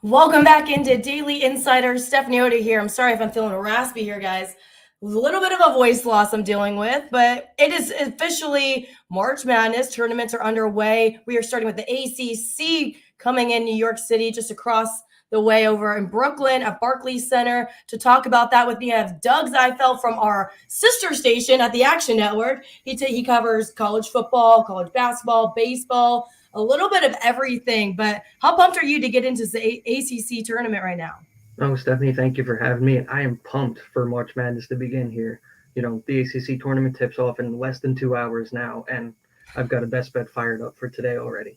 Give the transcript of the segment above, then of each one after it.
Welcome back into Daily Insider. Stephanie Otey here. I'm sorry if I'm feeling raspy here, guys. A little bit of a voice loss I'm dealing with, but it is officially March Madness. Tournaments are underway. We are starting with the ACC coming in New York City, just across the way over in Brooklyn at Barclays Center. To talk about that with me, I have Doug Ziefel from our sister station at the Action Network. He covers college football, college basketball, baseball, a little bit of everything. But how pumped are you to get into the ACC tournament right now? Oh, Stephanie, thank you for having me. I am pumped for March Madness to begin here. The ACC tournament tips off in less than 2 hours now, and I've got a best bet fired up for today already.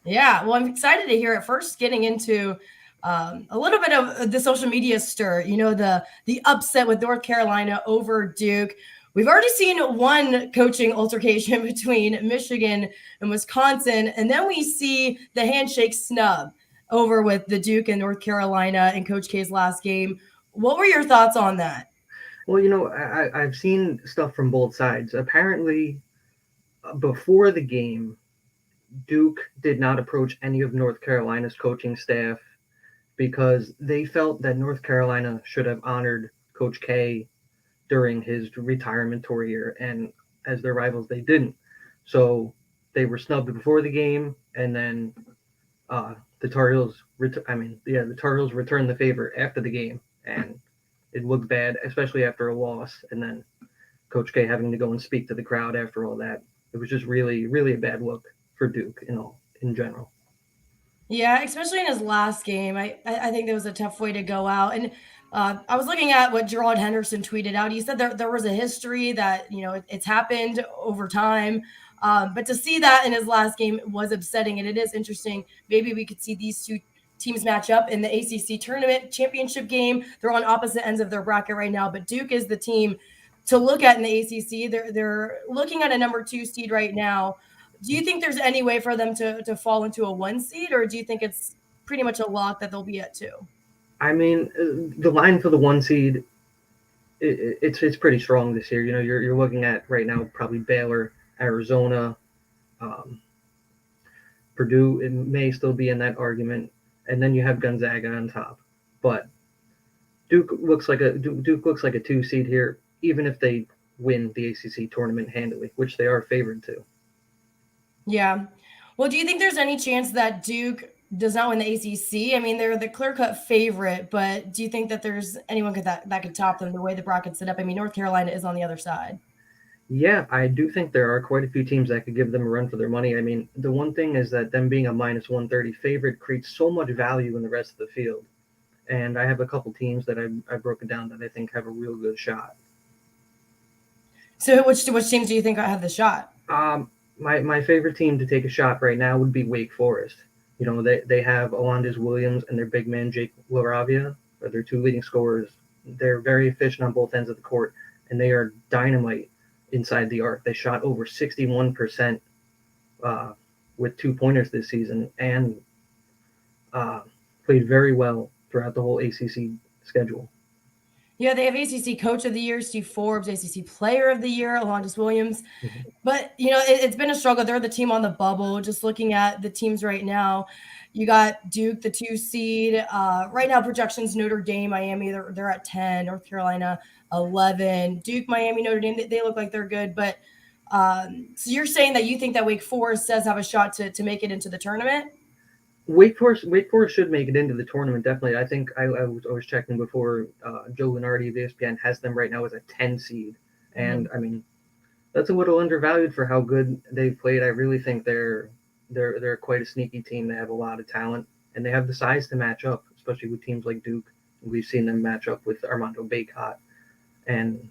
Yeah, well, I'm excited to hear it. First, getting into a little bit of the social media stir. The upset with North Carolina over Duke. We've already seen one coaching altercation between Michigan and Wisconsin, and then we see the handshake snub over with the Duke and North Carolina in Coach K's last game. What were your thoughts on that? Well, I've seen stuff from both sides. Apparently, before the game, Duke did not approach any of North Carolina's coaching staff because they felt that North Carolina should have honored Coach K during his retirement tour here, and as their rivals, they didn't. So they were snubbed before the game, and then the Tar Heels. The Tar Heels returned the favor after the game, and it looked bad, especially after a loss. And then Coach K having to go and speak to the crowd after all that. It was just really, really a bad look for Duke in general. Yeah, especially in his last game. I think that was a tough way to go out. And I was looking at what Gerald Henderson tweeted out. He said there was a history that, it's happened over time. But to see that in his last game was upsetting. And it is interesting. Maybe we could see these two teams match up in the ACC tournament championship game. They're on opposite ends of their bracket right now. But Duke is the team to look at in the ACC. They're looking at a number 2 seed right now. Do you think there's any way for them to fall into a 1 seed, or do you think it's pretty much a lock that they'll be at 2? I mean, the line for the 1 seed, it's pretty strong this year. You're looking at right now probably Baylor, Arizona, Purdue. It may still be in that argument, and then you have Gonzaga on top. But Duke looks like a 2 seed here, even if they win the ACC tournament handily, which they are favored to. Yeah. Well, do you think there's any chance that Duke does not win the ACC? I mean, they're the clear-cut favorite, but do you think that there's anyone that could top them the way the bracket's set up? I mean, North Carolina is on the other side. Yeah, I do think there are quite a few teams that could give them a run for their money. I mean, the one thing is that them being a minus 130 favorite creates so much value in the rest of the field. And I have a couple teams that I've broken down that I think have a real good shot. So which teams do you think have the shot? My favorite team to take a shot right now would be Wake Forest. They have Alondes Williams and their big man Jake LaRavia, are their 2 leading scorers. They're very efficient on both ends of the court, and they are dynamite inside the arc. They shot over 61% with 2-pointers this season, and played very well throughout the whole ACC schedule. Yeah, they have ACC Coach of the Year, Steve Forbes, ACC Player of the Year, Alondes Williams. Mm-hmm. But, it's been a struggle. They're the team on the bubble. Just looking at the teams right now, you got Duke, the 2 seed. Right now, projections, Notre Dame, Miami, they're at 10, North Carolina, 11. Duke, Miami, Notre Dame, they look like they're good. But so you're saying that you think that Wake Forest does have a shot to make it into the tournament? Wake Forest should make it into the tournament, definitely. I think I was checking before. Joe Lunardi of ESPN has them right now as a 10 seed, and I mean that's a little undervalued for how good they've played. I really think they're quite a sneaky team. They have a lot of talent, and they have the size to match up, especially with teams like Duke. We've seen them match up with Armando Bacot, and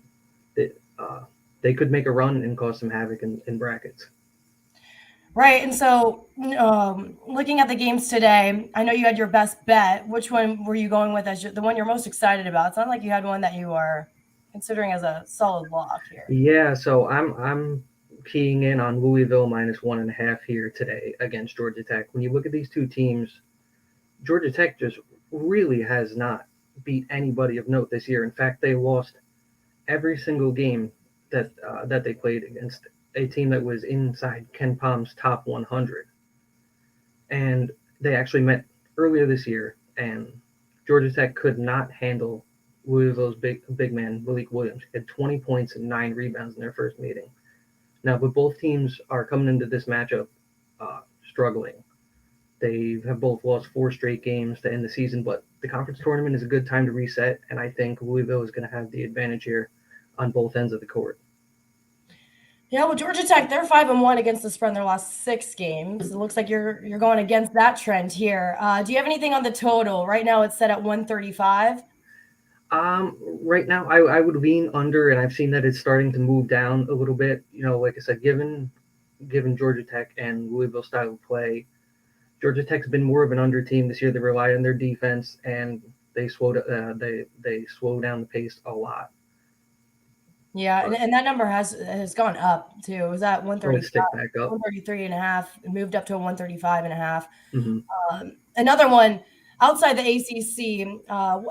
they could make a run and cause some havoc in brackets. Right. And so looking at the games today, I know you had your best bet. Which one were you going with as the one you're most excited about? It's not like you had one that you are considering as a solid lock here. Yeah, so I'm keying in on Louisville minus 1.5 here today against Georgia Tech. When you look at these two teams, Georgia Tech just really has not beat anybody of note this year. In fact, they lost every single game that they played against a team that was inside Ken Palm's top 100. And they actually met earlier this year, and Georgia Tech could not handle Louisville's big man Malik Williams. He had 20 points and 9 rebounds in their first meeting. Now, but both teams are coming into this matchup struggling. They have both lost 4 straight games to end the season, but the conference tournament is a good time to reset, and I think Louisville is going to have the advantage here on both ends of the court. Yeah, well, Georgia Tech, they're 5-1 against the spread in their last 6 games. It looks like you're going against that trend here. Do you have anything on the total? Right now, it's set at 135. Right now, I would lean under, and I've seen that it's starting to move down a little bit. Like I said, given Georgia Tech and Louisville style of play, Georgia Tech's been more of an under team this year. They rely on their defense, and they slow down the pace a lot. Yeah, and that number has gone up too. It was at 135, back up. 133.5. It moved up to a 135.5. Mm-hmm. Another one outside the ACC.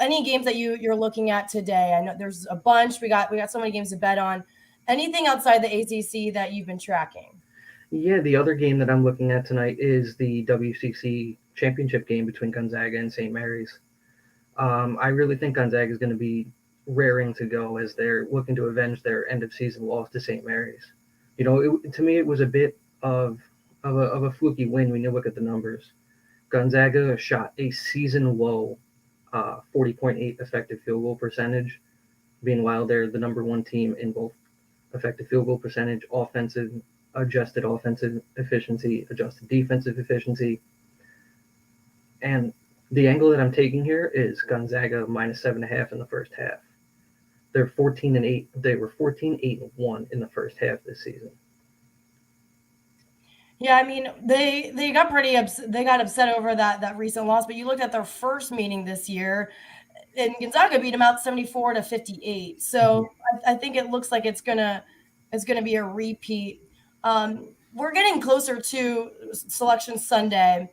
Any games that you're looking at today? I know there's a bunch. We got so many games to bet on. Anything outside the ACC that you've been tracking? Yeah, the other game that I'm looking at tonight is the WCC championship game between Gonzaga and St. Mary's. I really think Gonzaga is going to be raring to go as they're looking to avenge their end of season loss to St. Mary's. To me, it was a bit of a fluky win when you look at the numbers. Gonzaga shot a season low 40.8 effective field goal percentage. Meanwhile, they're the number 1 team in both effective field goal percentage, adjusted offensive efficiency, adjusted defensive efficiency. And the angle that I'm taking here is Gonzaga minus 7.5 in the first half. They're 14-8. They were 14-8-1 in the first half this season. Yeah, I mean, they got pretty upset. They got upset over that recent loss. But you looked at their first meeting this year, and Gonzaga beat them out 74-58. So I think it looks like it's gonna be a repeat. We're getting closer to Selection Sunday.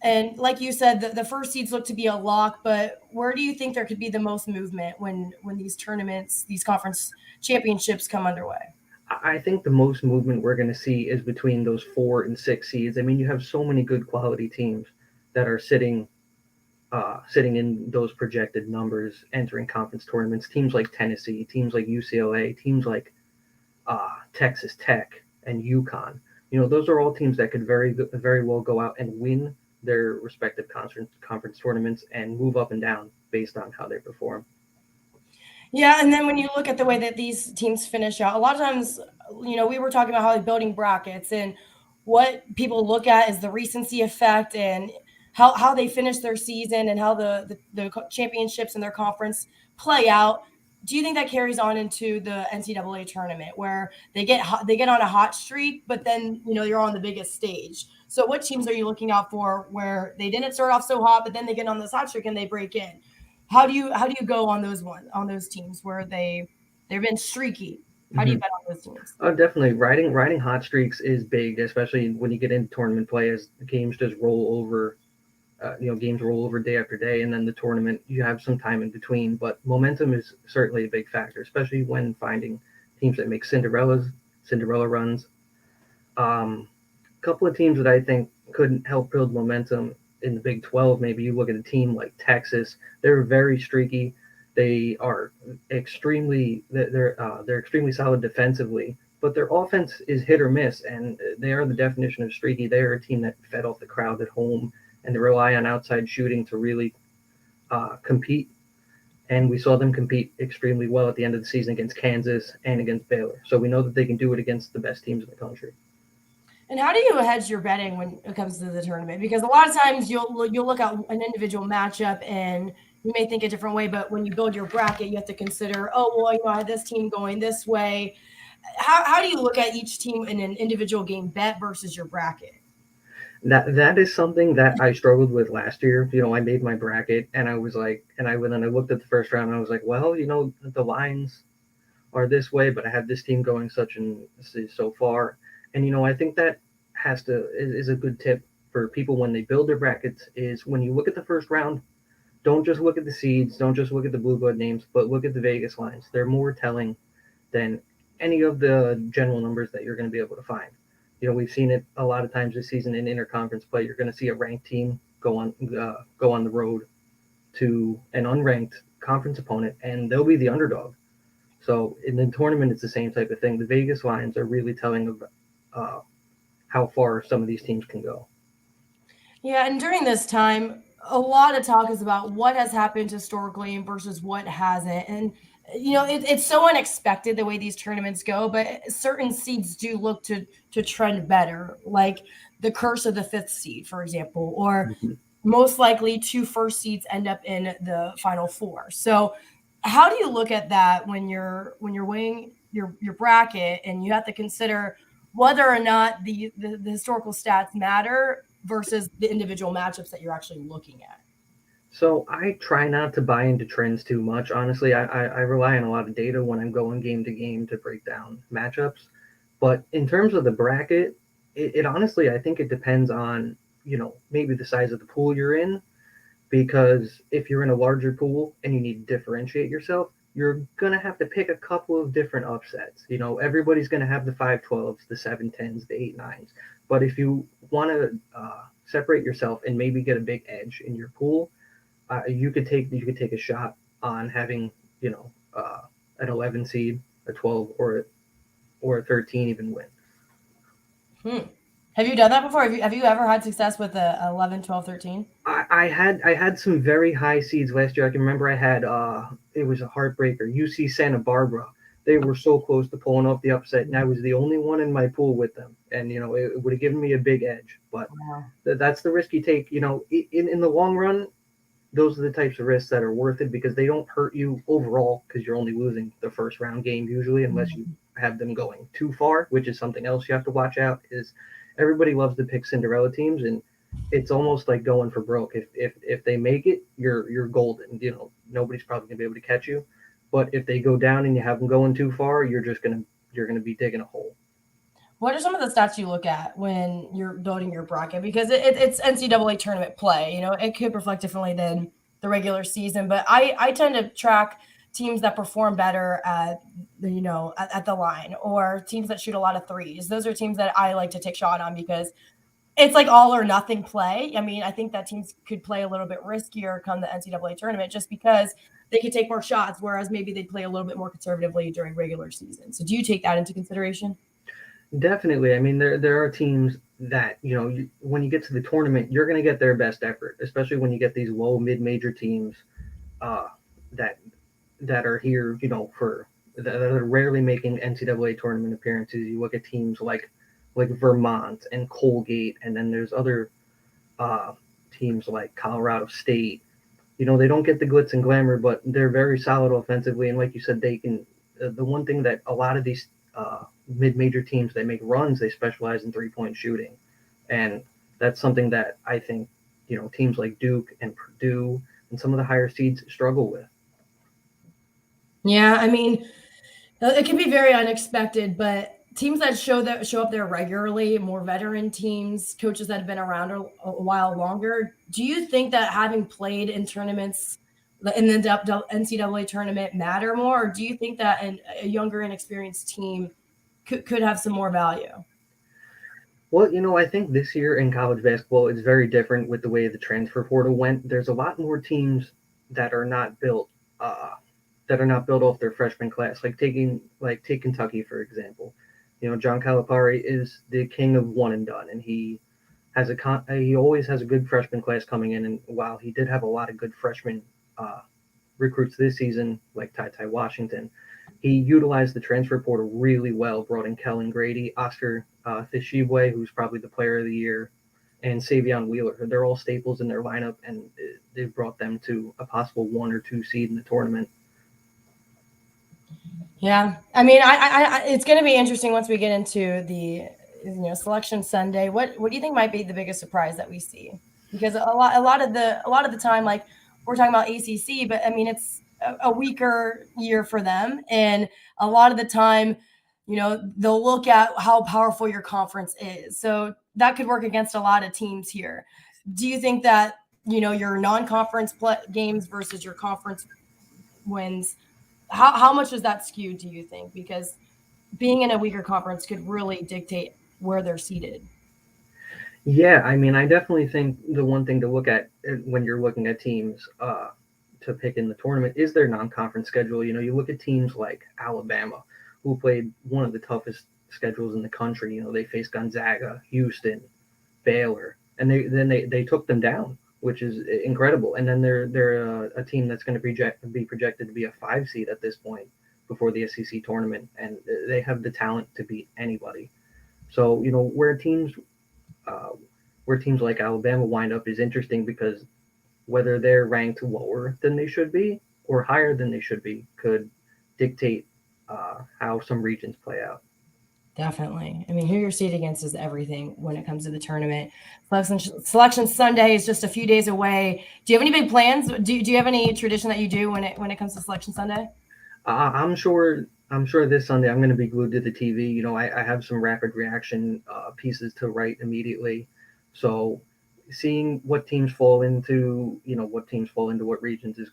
And like you said, the first seeds look to be a lock, but where do you think there could be the most movement when these tournaments, these conference championships come underway? I think the most movement we're going to see is between those 4 and 6 seeds. I mean, you have so many good quality teams that are sitting in those projected numbers entering conference tournaments. Teams like Tennessee, teams like UCLA, teams like Texas Tech and UConn. Those are all teams that could very well go out and win their respective conference tournaments and move up and down based on how they perform. Yeah, and then when you look at the way that these teams finish out, a lot of times, we were talking about how they're building brackets, and what people look at is the recency effect and how they finish their season and how the championships in their conference play out. Do you think that carries on into the NCAA tournament where they get on a hot streak, but then you're on the biggest stage? So what teams are you looking out for where they didn't start off so hot, but then they get on this hot streak and they break in? How do you go on those teams where they've been streaky? How do you bet on those teams? Oh, definitely. Riding hot streaks is big, especially when you get into tournament play as games just roll over. Games roll over day after day, and then the tournament, you have some time in between. But momentum is certainly a big factor, especially when finding teams that make Cinderella runs. A couple of teams that I think could help build momentum in the Big 12. Maybe you look at a team like Texas. They're very streaky. They are extremely solid defensively, but their offense is hit or miss, and they are the definition of streaky. They are a team that fed off the crowd at home, and they rely on outside shooting to really compete. And we saw them compete extremely well at the end of the season against Kansas and against Baylor. So we know that they can do it against the best teams in the country. And how do you hedge your betting when it comes to the tournament? Because a lot of times you'll look at an individual matchup and you may think a different way, but when you build your bracket, you have to consider, I had this team going this way. How do you look at each team in an individual game bet versus your bracket? That is something that I struggled with last year. I made my bracket and I was like, and I looked at the first round and I was like, well, the lines are this way, but I have this team going so far. And, I think that is a good tip for people when they build their brackets is when you look at the first round, don't just look at the seeds, don't just look at the blue blood names, but look at the Vegas lines. They're more telling than any of the general numbers that you're going to be able to find. We've seen it a lot of times this season in interconference play. You're going to see a ranked team go on the road to an unranked conference opponent, and they'll be the underdog. So in the tournament, it's the same type of thing. The Vegas lines are really telling of how far some of these teams can go. Yeah, and during this time, a lot of talk is about what has happened historically versus what hasn't. And it's so unexpected the way these tournaments go, but certain seeds do look to trend better, like the curse of the fifth seed, for example, or Mhm. most likely two first seeds end up in the final four. So how do you look at that when you're weighing your bracket and you have to consider whether or not the historical stats matter versus the individual matchups that you're actually looking at? So I try not to buy into trends too much. Honestly, I rely on a lot of data when I'm going game to game to break down matchups. But in terms of the bracket, it honestly, I think it depends on, maybe the size of the pool you're in, because if you're in a larger pool and you need to differentiate yourself, you're going to have to pick a couple of different upsets. Everybody's going to have the 5-12s, the 7-10s, the 8-9s. But if you want to separate yourself and maybe get a big edge in your pool, you could take a shot on having an 11 seed, a 12, or a 13 even win. Hmm. Have you done that before? Have you ever had success with a 11, 12, 13? I had some very high seeds last year. I can remember I had it was a heartbreaker. UC Santa Barbara. They were so close to pulling off the upset, and I was the only one in my pool with them. And it would have given me a big edge. But Wow. that's the risk you take. In the long run, those are the types of risks that are worth it because they don't hurt you overall because you're only losing the first round game usually unless you have them going too far, which is something else you have to watch out. Is everybody loves to pick Cinderella teams, and it's almost like going for broke. If they make it, you're golden. Nobody's probably gonna be able to catch you. But if they go down and you have them going too far, you're gonna be digging a hole. What are some of the stats you look at when you're building your bracket? Because it's NCAA tournament play. It could reflect differently than the regular season, but I tend to track teams that perform better at at the line, or teams that shoot a lot of threes. Those are teams that I like to take shot on because it's like all or nothing play. I mean, I think that teams could play a little bit riskier come the NCAA tournament just because they could take more shots, whereas maybe they'd play a little bit more conservatively during regular season. So do you take that into consideration? Definitely. I mean, there are teams that when you get to the tournament, you're going to get their best effort, especially when you get these low mid-major teams uh, that that are here, for that are rarely making NCAA tournament appearances. You look at teams like Vermont and Colgate, and then there's other uh, teams like Colorado State. They don't get the glitz and glamour, but they're very solid offensively. And like you said, they can. The one thing that a lot of these mid-major teams they make runs, they specialize in three-point shooting, and that's something that I think teams like Duke and Purdue and some of the higher seeds struggle with. Yeah, I mean, it can be very unexpected, but teams that show up there regularly, more veteran teams, coaches that have been around a while longer. Do you think that having played in tournaments in the NCAA tournament matter more, or do you think that a younger, inexperienced team could have some more value? Well, I think this year in college basketball, it's very different with the way the transfer portal went. There's a lot more teams that are not built, uh, that are not built off their freshman class. Take Kentucky for example. John Calipari is the king of one and done, and he always has a good freshman class coming in. And while he did have a lot of good freshman uh, recruits this season, like Ty Washington, he utilized the transfer portal really well, brought in Kellen Grady, Oscar Thishibwe, who's probably the player of the year, and Savion Wheeler. They're all staples in their lineup, and they've brought them to a possible 1 or 2 seed in the tournament. Yeah, I mean, it's going to be interesting once we get into the selection Sunday. What do you think might be the biggest surprise that we see? Because a lot of the time, like we're talking about ACC, but I mean it's a weaker year for them, and a lot of the time, they'll look at how powerful your conference is. So that could work against a lot of teams here. Do you think that your non-conference games versus your conference wins? How much is that skewed, do you think? Because being in a weaker conference could really dictate where they're seated. Yeah, I mean, I definitely think the one thing to look at when you're looking at teams to pick in the tournament is their non-conference schedule. You know, you look at teams like Alabama, who played one of the toughest schedules in the country. You know, they faced Gonzaga, Houston, Baylor, and they took them down, which is incredible. And then they're a team that's going to be projected to be a 5 seed at this point before the SEC tournament, and they have the talent to beat anybody. So you know uh, where teams like Alabama wind up is interesting because whether they're ranked lower than they should be or higher than they should be could dictate how some regions play out. Definitely. I mean, who you're seated against is everything when it comes to the tournament. Selection Sunday is just a few days away. Do you have any big plans? Do you have any tradition that you do when it comes to Selection Sunday? I'm sure. I'm sure this Sunday I'm going to be glued to the TV. You know, I have some rapid reaction pieces to write immediately, so seeing what teams fall into, you know, what teams fall into what regions is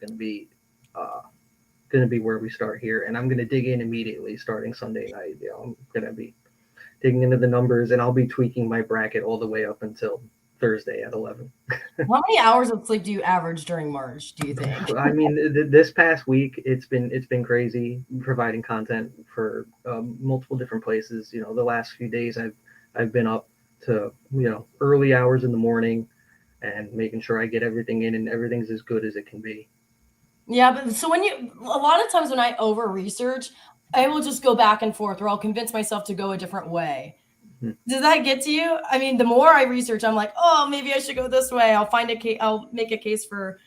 uh, going to be where we start here, and I'm going to dig in immediately starting Sunday night. You know, I'm going to be digging into the numbers, and I'll be tweaking my bracket all the way up until Thursday at 11. How many hours of sleep do you average during March, do you think? I mean, this past week it's been crazy providing content for multiple different places. You know, the last few days I've been up to, you know, early hours in the morning and making sure I get everything in and everything's as good as it can be. Yeah, but so a lot of times when I over research, I will just go back and forth or I'll convince myself to go a different way. Hmm. Does that get to you? I mean, the more I research, I'm like, oh, maybe I should go this way. I'll find a case. I'll make a case for,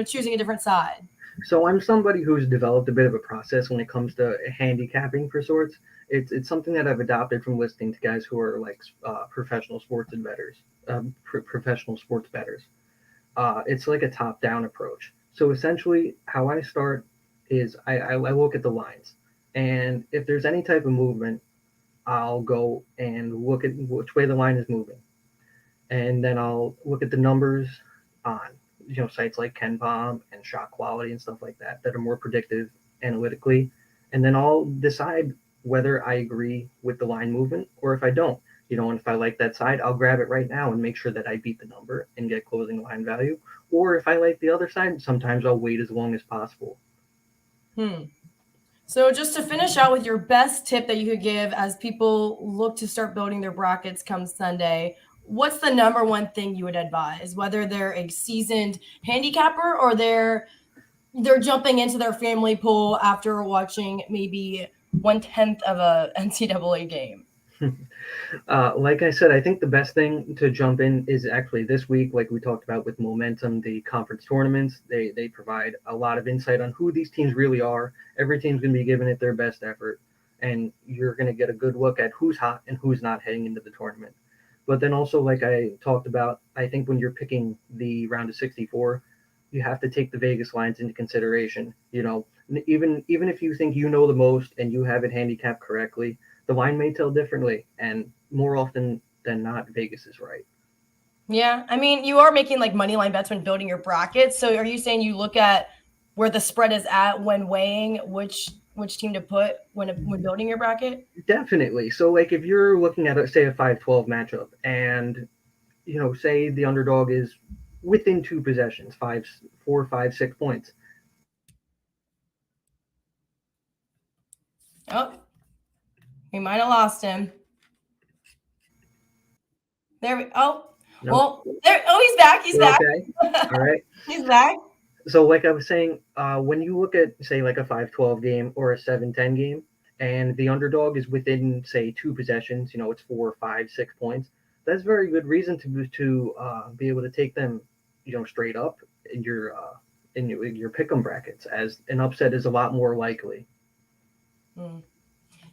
choosing a different side. So I'm somebody who's developed a bit of a process when it comes to handicapping for sorts. It's something that I've adopted from listening to guys who are like professional sports and betters, professional sports betters. It's like a top down approach. So essentially, how I start is I look at the lines, and if there's any type of movement, I'll go and look at which way the line is moving, and then I'll look at the numbers on, you know, sites like KenPom and Shot Quality and stuff like that that are more predictive analytically, and then I'll decide whether I agree with the line movement or if I don't. You know, and if I like that side, I'll grab it right now and make sure that I beat the number and get closing line value. Or if I like the other side, sometimes I'll wait as long as possible. Hmm. So just to finish out with your best tip that you could give as people look to start building their brackets come Sunday, what's the number one thing you would advise, whether they're a seasoned handicapper or they're jumping into their family pool after watching maybe 1/10 of a NCAA game? Like I said, I think the best thing to jump in is actually this week, like we talked about with Momentum, the conference tournaments. They provide a lot of insight on who these teams really are. Every team's going to be giving it their best effort, and you're going to get a good look at who's hot and who's not heading into the tournament. But then also, like I talked about, I think when you're picking the round of 64, you have to take the Vegas lines into consideration. You know, even if you think you know the most and you have it handicapped correctly, the line may tell differently, and more often than not, Vegas is right. Yeah, I mean, you are making like money line bets when building your bracket. So are you saying you look at where the spread is at when weighing which team to put when building your bracket? Definitely. So, like, if you're looking at, say, a 5-12 matchup, and you know, say the underdog is within two possessions, 5, 4, 5, 6 points. Oh, we might have lost him. There we oh No, well there he's back. He's we're back. okay. All right. He's back. So, like I was saying, when you look at, say, like a 5-12 game or a 7-10 game, and the underdog is within, say, two possessions, you know, it's 4, 5, 6 points. That's very good reason to be able to take them, you know, straight up in your pick'em brackets, as an upset is a lot more likely. Hmm.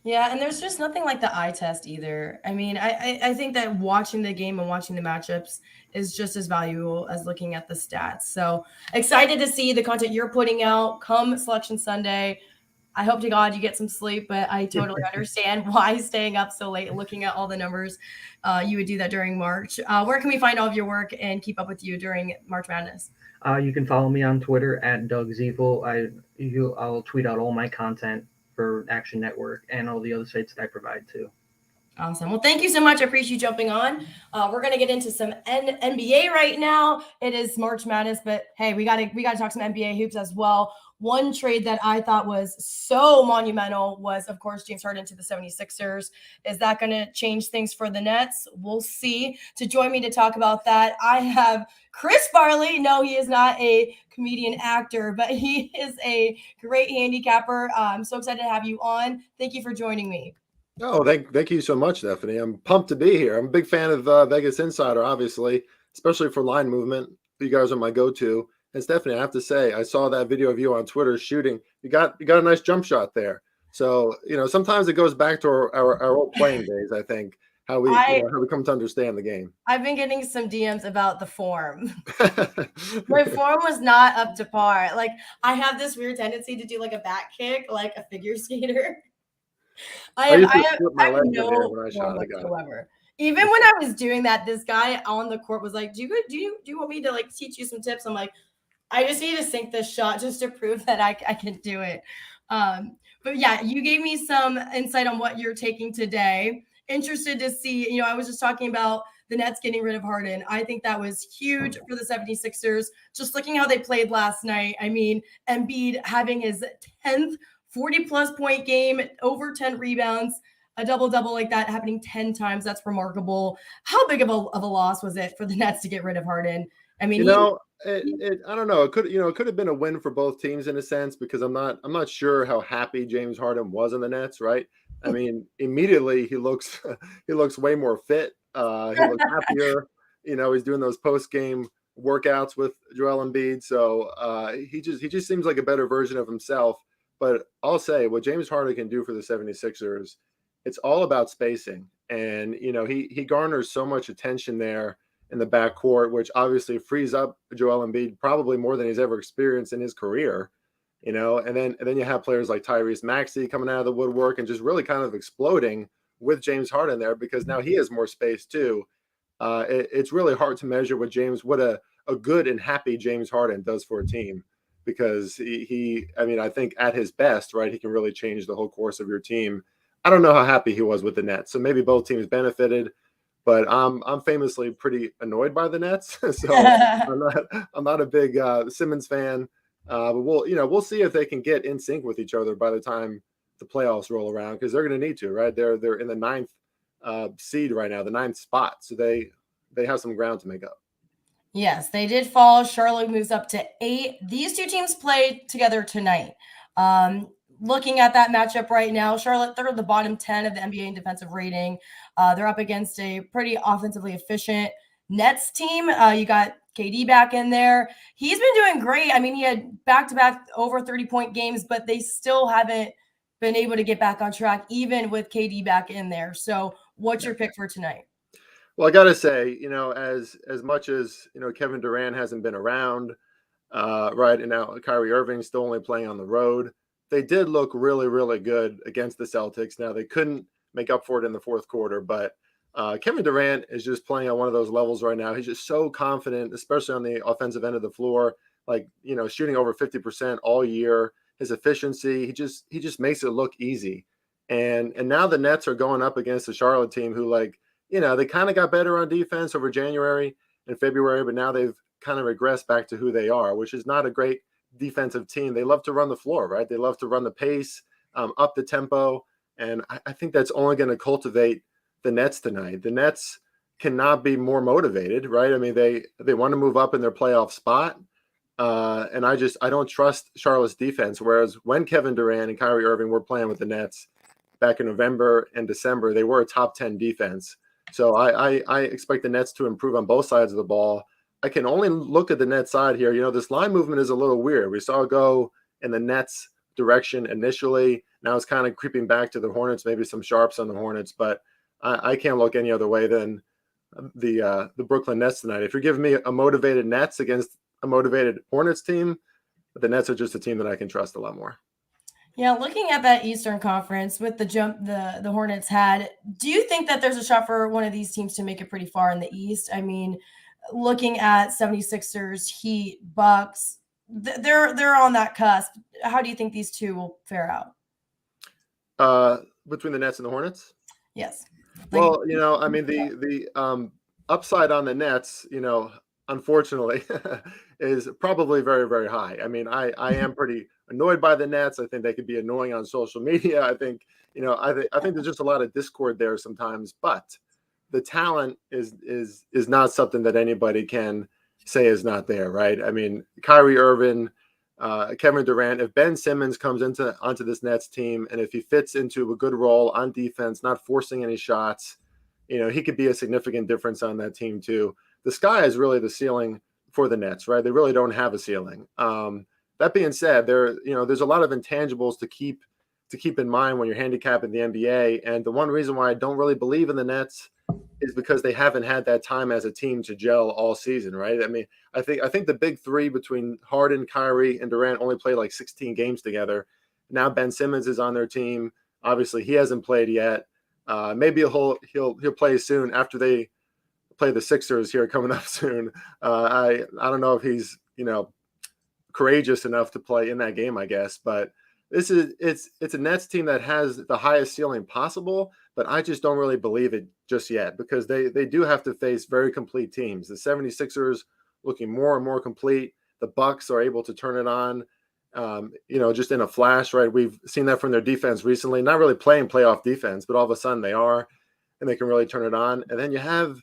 Yeah, and there's just nothing like the eye test either. I mean, I think that watching the game and watching the matchups is just as valuable as looking at the stats. So excited to see the content you're putting out come Selection Sunday. I hope to God you get some sleep, but I totally understand why staying up so late looking at all the numbers. You would do that during March. Where can we find all of your work and keep up with you during March Madness? You can follow me on Twitter at Doug Ziefel. I'll tweet out all my content for Action Network and all the other sites that I provide too. Awesome. Well, thank you so much. I appreciate you jumping on. We're gonna get into some NBA right now. It is March Madness, but hey, we gotta talk some NBA hoops as well. One trade that I thought was so monumental was, of course, James Harden to the 76ers. Is that going to change things for the Nets? We'll see. To join me to talk about that, I have Chris Farley. No, he is not a comedian actor, but he is a great handicapper. I'm so excited to have you on. Thank you for joining me. Oh, thank you so much, Stephanie. I'm pumped to be here. I'm a big fan of Vegas Insider, obviously, especially for line movement. You guys are my go-to. And Stephanie, I have to say, I saw that video of you on Twitter shooting. You got a nice jump shot there. So sometimes it goes back to our old playing days. I think how we come to understand the game. I've been getting some DMs about the form. My form was not up to par. Like, I have this weird tendency to do like a back kick, like a figure skater. I have no form whatsoever. Even when I was doing that, this guy on the court was like, "Do you want me to like teach you some tips?" I'm like, "I just need to sink this shot just to prove that I can do it." But yeah, you gave me some insight on what you're taking today. Interested to see, I was just talking about the Nets getting rid of Harden. I think that was huge for the 76ers. Just looking how they played last night. I mean, Embiid having his 10th 40-plus point game, over 10 rebounds, a double-double like that happening 10 times. That's remarkable. How big of a loss was it for the Nets to get rid of Harden? I mean, I don't know. It could have been a win for both teams in a sense, because I'm not sure how happy James Harden was in the Nets, right? I mean, immediately he looks way more fit. He looks happier. He's doing those post-game workouts with Joel Embiid. So he just seems like a better version of himself. But I'll say what James Harden can do for the 76ers, it's all about spacing. And, he garners so much attention there in the backcourt, which obviously frees up Joel Embiid probably more than he's ever experienced in his career, and then you have players like Tyrese Maxey coming out of the woodwork and just really kind of exploding with James Harden there, because now he has more space too. It's really hard to measure what a good and happy James Harden does for a team, because I think at his best, right, he can really change the whole course of your team. I don't know how happy he was with the Nets, so maybe both teams benefited, but I'm famously pretty annoyed by the Nets, so I'm not a big Simmons fan. But we'll see if they can get in sync with each other by the time the playoffs roll around, because they're going to need to, right? They're in the ninth seed right now, the ninth spot, so they have some ground to make up. Yes, they did fall. Charlotte moves up to 8. These two teams play together tonight. Looking at that matchup right now, Charlotte, they're the bottom 10 of the NBA in defensive rating. They're up against a pretty offensively efficient Nets team. You got KD back in there. He's been doing great. I mean, he had back-to-back over 30-point games, but they still haven't been able to get back on track, even with KD back in there. So what's your pick for tonight? Well, I got to say, as much as, Kevin Durant hasn't been around, right, and now Kyrie Irving's still only playing on the road, they did look really, really good against the Celtics. Now, they couldn't make up for it in the fourth quarter, but Kevin Durant is just playing on one of those levels right now. He's just so confident, especially on the offensive end of the floor, like, shooting over 50% all year. His efficiency, he just makes it look easy. And now the Nets are going up against the Charlotte team who, like, they kind of got better on defense over January and February, but now they've kind of regressed back to who they are, which is not a great defensive team. They love to run the floor, right? They love to run the pace, up the tempo. And I think that's only going to cultivate the Nets tonight. The Nets cannot be more motivated, right? I mean, they want to move up in their playoff spot. And I don't trust Charlotte's defense. Whereas when Kevin Durant and Kyrie Irving were playing with the Nets back in November and December, they were a top 10 defense. So I expect the Nets to improve on both sides of the ball. I can only look at the Nets side here. This line movement is a little weird. We saw it go in the Nets direction initially. Now it's kind of creeping back to the Hornets, maybe some sharps on the Hornets, but I can't look any other way than the Brooklyn Nets tonight. If you're giving me a motivated Nets against a motivated Hornets team, the Nets are just a team that I can trust a lot more. Yeah, looking at that Eastern Conference with the jump the Hornets had, do you think that there's a shot for one of these teams to make it pretty far in the East? I mean, looking at 76ers, Heat, Bucks, they're on that cusp. How do you think these two will fare out? Between the Nets and the Hornets? Yes. Well, I mean, the upside on the Nets, unfortunately, is probably very, very high. I mean, I am pretty annoyed by the Nets. I think they could be annoying on social media. I think, I think there's just a lot of discord there sometimes. But the talent is not something that anybody can say is not there, right? I mean, Kyrie Irving, Kevin Durant, if Ben Simmons comes onto this Nets team, and if he fits into a good role on defense, not forcing any shots, he could be a significant difference on that team too. The sky is really the ceiling for the Nets, right? They really don't have a ceiling. That being said, there's a lot of intangibles to keep in mind when you're handicapping the NBA. And the one reason why I don't really believe in the Nets is because they haven't had that time as a team to gel all season, right? I mean, I think the big three between Harden, Kyrie, and Durant only played like 16 games together. Now Ben Simmons is on their team. Obviously, he hasn't played yet. Maybe he'll play soon after they play the Sixers here coming up soon. I don't know if he's courageous enough to play in that game, I guess, but it's a Nets team that has the highest ceiling possible, but I just don't really believe it just yet because they do have to face very complete teams. The 76ers looking more and more complete. The Bucks are able to turn it on, just in a flash, right? We've seen that from their defense recently, not really playing playoff defense, but all of a sudden they are, and they can really turn it on. And then you have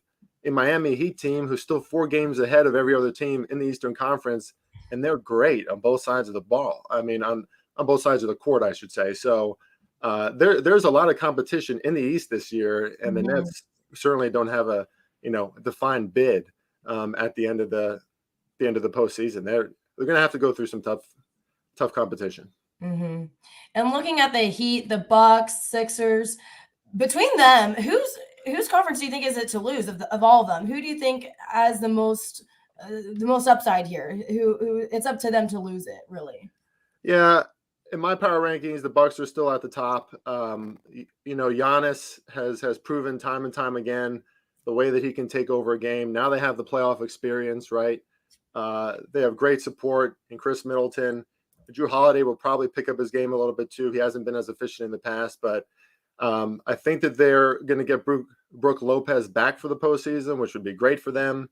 a Miami Heat team who's still 4 games ahead of every other team in the Eastern Conference, and they're great on both sides of the ball. I mean, on both sides of the court, I should say. So there's a lot of competition in the East this year, and the Nets certainly don't have a defined bid at the end of the postseason. They're going to have to go through some tough competition. Mm-hmm. And looking at the Heat, the Bucks, Sixers, between them, whose conference do you think is it to lose of all of them? Who do you think has the most upside here? Who it's up to them to lose it, really? Yeah. In my power rankings, the Bucks are still at the top. Giannis has proven time and time again the way that he can take over a game. Now they have the playoff experience, right? They have great support in Chris Middleton. Drew Holiday will probably pick up his game a little bit too. He hasn't been as efficient in the past, but I think that they're going to get Brooke Lopez back for the postseason, which would be great for them.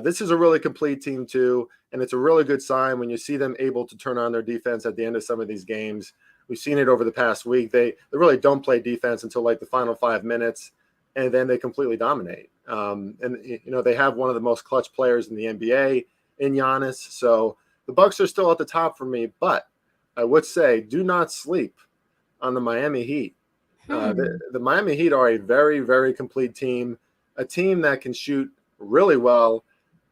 This is a really complete team too, and it's a really good sign when you see them able to turn on their defense at the end of some of these games. We've seen it over the past week. They really don't play defense until like the final 5 minutes, and then they completely dominate. They have one of the most clutch players in the NBA in Giannis. So the Bucks are still at the top for me, but I would say do not sleep on the Miami Heat. The Miami Heat are a very, very complete team, a team that can shoot really well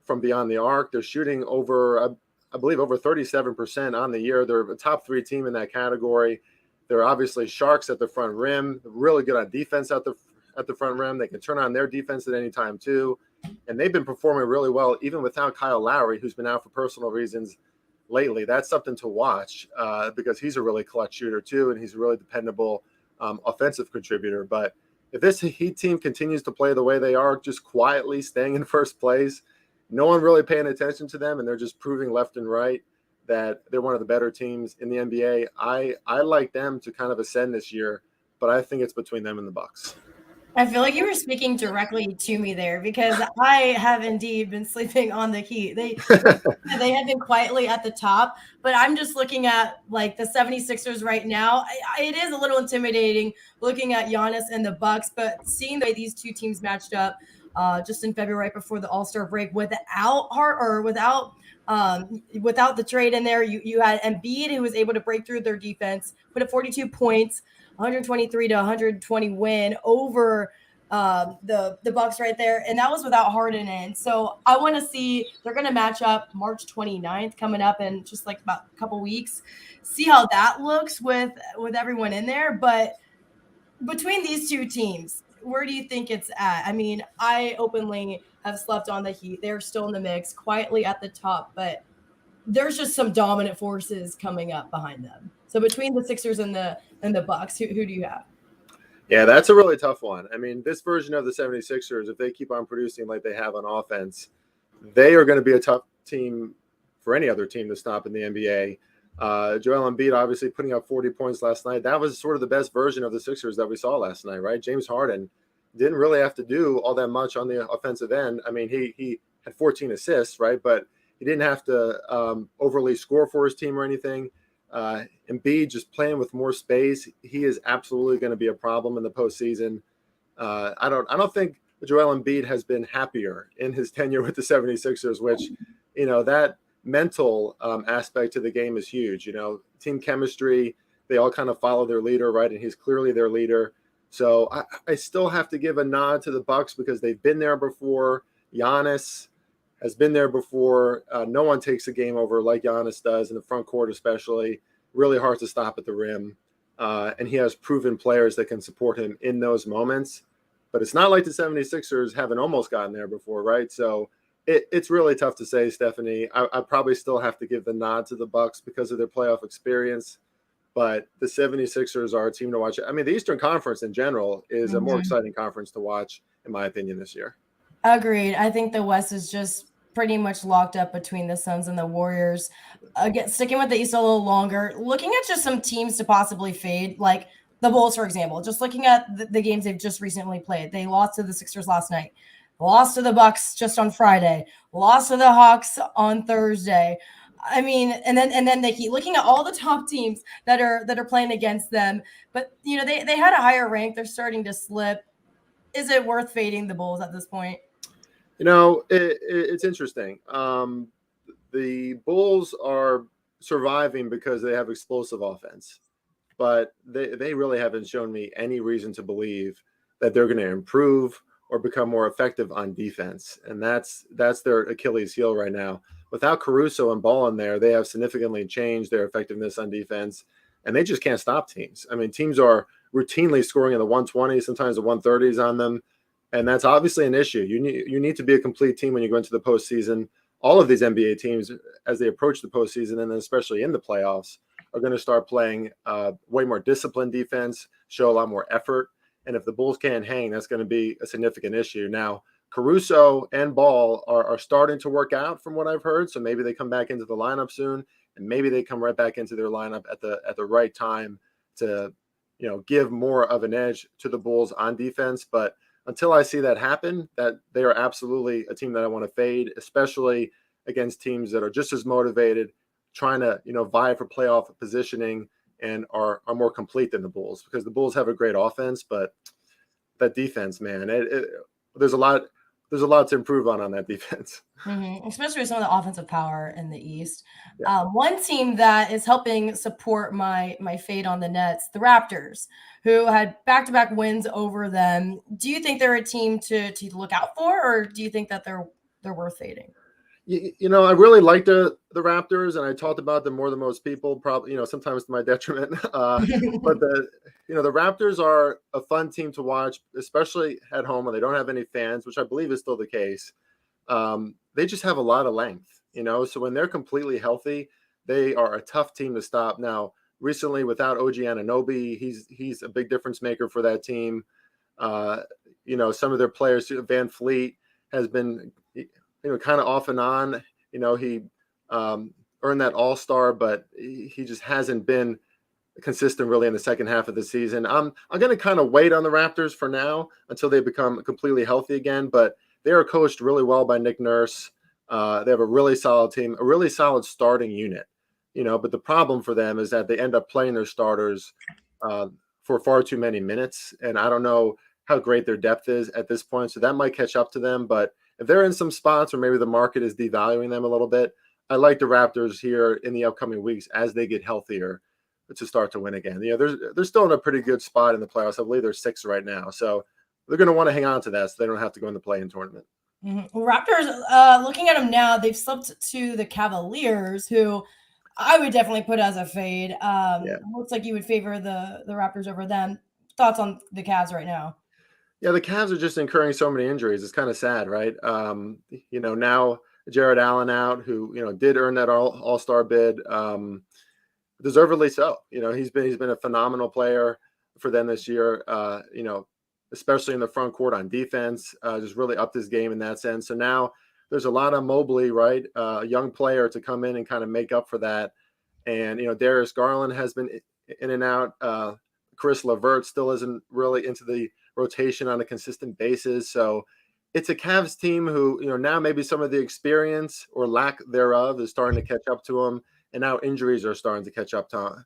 from beyond the arc. They're shooting over 37% on the year. They're a top 3 team in that category. They're obviously sharks at the front rim, really good on defense at the front rim. They can turn on their defense at any time too. And they've been performing really well, even without Kyle Lowry, who's been out for personal reasons lately. That's something to watch because he's a really clutch shooter too, and he's a really dependable offensive contributor. But if this Heat team continues to play the way they are, just quietly staying in first place, no one really paying attention to them, and they're just proving left and right that they're one of the better teams in the NBA, I like them to kind of ascend this year, but I think it's between them and the Bucks. I feel like you were speaking directly to me there because I have indeed been sleeping on the Heat. They have been quietly at the top, but I'm just looking at like the 76ers right now. It is a little intimidating looking at Giannis and the Bucks, but seeing the way these two teams matched up just in February right before the All-Star break without the trade in there, you had Embiid who was able to break through their defense, put up 42 points, 123 to 120 win over the Bucks right there, and that was without Harden in. So I want to see, they're going to match up March 29th coming up in just like about a couple weeks, see how that looks with everyone in there. But between these two teams, where do you think it's at? I mean, I openly have slept on the Heat. They're still in the mix, quietly at the top, but there's just some dominant forces coming up behind them. So between the Sixers and the Bucks, who do you have? Yeah, that's a really tough one. I mean, this version of the 76ers, if they keep on producing like they have on offense, they are going to be a tough team for any other team to stop in the NBA. Joel Embiid obviously putting up 40 points last night. That was sort of the best version of the Sixers that we saw last night, right? James Harden didn't really have to do all that much on the offensive end. I mean, he had 14 assists, right? But he didn't have to overly score for his team or anything. Embiid just playing with more space. He is absolutely going to be a problem in the postseason. I don't think Joel Embiid has been happier in his tenure with the 76ers, which, that mental aspect to the game is huge. Team chemistry, they all kind of follow their leader, right? And he's clearly their leader. So I still have to give a nod to the Bucks because they've been there before. Giannis has been there before. No one takes a game over like Giannis does in the front court, especially. Really hard to stop at the rim. And he has proven players that can support him in those moments. But it's not like the 76ers haven't almost gotten there before, right? So it's really tough to say, Stephanie. I probably still have to give the nod to the Bucks because of their playoff experience. But the 76ers are a team to watch. I mean, the Eastern Conference in general is a more exciting conference to watch, in my opinion, this year. Agreed. I think the West is just pretty much locked up between the Suns and the Warriors. Again, sticking with the East a little longer, looking at just some teams to possibly fade, like the Bulls, for example, just looking at the games they've just recently played. They lost to the Sixers last night, lost to the Bucks just on Friday, lost to the Hawks on Thursday. I mean, and then they keep looking at all the top teams that are playing against them. But they had a higher rank. They're starting to slip. Is it worth fading the Bulls at this point? It's interesting. The Bulls are surviving because they have explosive offense, but they really haven't shown me any reason to believe that they're going to improve or become more effective on defense. And that's their Achilles heel right now. Without Caruso and Ball in there, they have significantly changed their effectiveness on defense, and they just can't stop teams. I mean, teams are routinely scoring in the 120s, sometimes the 130s on them. And that's obviously an issue. You need to be a complete team when you go into the postseason. All of these NBA teams, as they approach the postseason, and then especially in the playoffs, are going to start playing way more disciplined defense, show a lot more effort. And if the Bulls can't hang, that's going to be a significant issue. Now, Caruso and Ball are starting to work out from what I've heard. So maybe they come back into the lineup soon, and maybe they come right back into their lineup at the right time to, give more of an edge to the Bulls on defense. But until I see that happen, that they are absolutely a team that I want to fade, especially against teams that are just as motivated, trying to, vie for playoff positioning and are more complete than the Bulls, because the Bulls have a great offense, but that defense, man, there's a lot to improve on that defense. Especially with some of the offensive power in the East. Yeah. One team that is helping support my fade on the Nets, the Raptors, who had back-to-back wins over them. Do you think they're a team to look out for, or do you think that they're worth fading? I really like the Raptors, and I talked about them more than most people, probably, sometimes to my detriment. But the Raptors are a fun team to watch, especially at home when they don't have any fans, which I believe is still the case. They just have a lot of length, so when they're completely healthy, they are a tough team to stop. Now, recently without OG Anunoby, he's a big difference maker for that team. Some of their players, Van Fleet has been, kind of off and on. He earned that All-Star, but he just hasn't been consistent really in the second half of the season. I'm going to kind of wait on the Raptors for now until they become completely healthy again, but they are coached really well by Nick Nurse. They have a really solid team, a really solid starting unit, but the problem for them is that they end up playing their starters for far too many minutes. And I don't know how great their depth is at this point. So that might catch up to them, but if they're in some spots or maybe the market is devaluing them a little bit, I like the Raptors here in the upcoming weeks as they get healthier to start to win again. They're still in a pretty good spot in the playoffs. I believe they're 6th right now. So they're going to want to hang on to that so they don't have to go in the play-in tournament. Raptors, looking at them now, they've slipped to the Cavaliers, who I would definitely put as a fade. Looks like you would favor the Raptors over them. Thoughts on the Cavs right now? Yeah, the Cavs are just incurring so many injuries. It's kind of sad, right? Now Jared Allen out, who did earn that All-Star bid, deservedly so. He's been a phenomenal player for them this year. Especially in the front court on defense, just really upped his game in that sense. So now there's a lot of Mobley, right? A young player to come in and kind of make up for that. And Darius Garland has been in and out. Chris LeVert still isn't really into the rotation on a consistent basis. So it's a Cavs team who, now maybe some of the experience or lack thereof is starting to catch up to them, and now injuries are starting to catch up to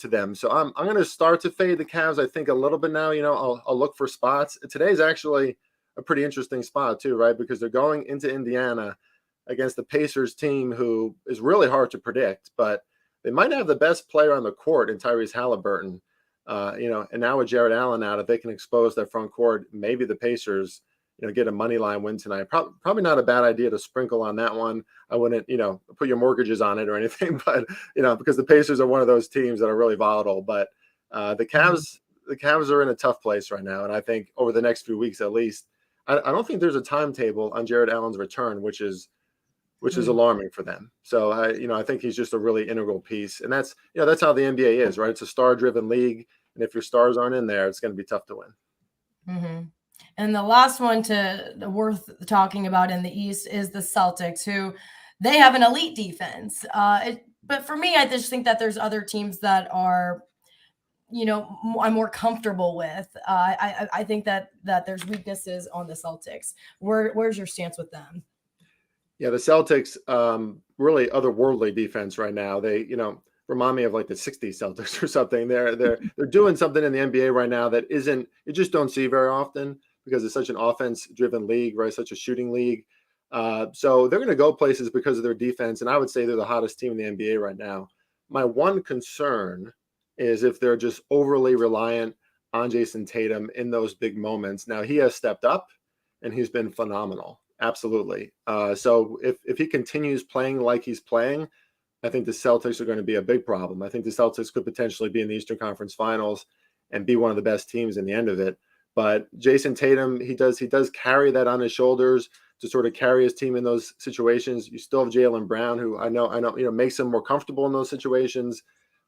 them. So I'm going to start to fade the Cavs, I think, a little bit now. I'll look for spots. Today's actually a pretty interesting spot too, right? Because they're going into Indiana against the Pacers team who is really hard to predict, but they might have the best player on the court in Tyrese Halliburton. And now with Jared Allen out, if they can expose that front court, maybe the Pacers, get a money line win tonight. Probably not a bad idea to sprinkle on that one. I wouldn't, put your mortgages on it or anything, but, because the Pacers are one of those teams that are really volatile. But the Cavs are in a tough place right now. And I think over the next few weeks, at least, I don't think there's a timetable on Jared Allen's return, which is alarming for them. So I think he's just a really integral piece. And that's how the NBA is, right? It's a star-driven league. And if your stars aren't in there, it's going to be tough to win. Mm-hmm. And the last one worth talking about in the East is the Celtics, who they have an elite defense. But for me, I just think that there's other teams that are, I'm more comfortable with. I think that there's weaknesses on the Celtics. Where's your stance with them? Yeah, the Celtics, really otherworldly defense right now. They, remind me of like the 60s Celtics or something. They're doing something in the NBA right now that you just don't see very often because it's such an offense-driven league, right? Such a shooting league. So they're going to go places because of their defense, and I would say they're the hottest team in the NBA right now. My one concern is if they're just overly reliant on Jason Tatum in those big moments. Now, he has stepped up, and he's been phenomenal. Absolutely. So if he continues playing like he's playing, I think the Celtics are going to be a big problem. I think the Celtics could potentially be in the Eastern Conference Finals and be one of the best teams in the end of it. But Jason Tatum, he does carry that on his shoulders to sort of carry his team in those situations. You still have Jaylen Brown, who I know, makes him more comfortable in those situations.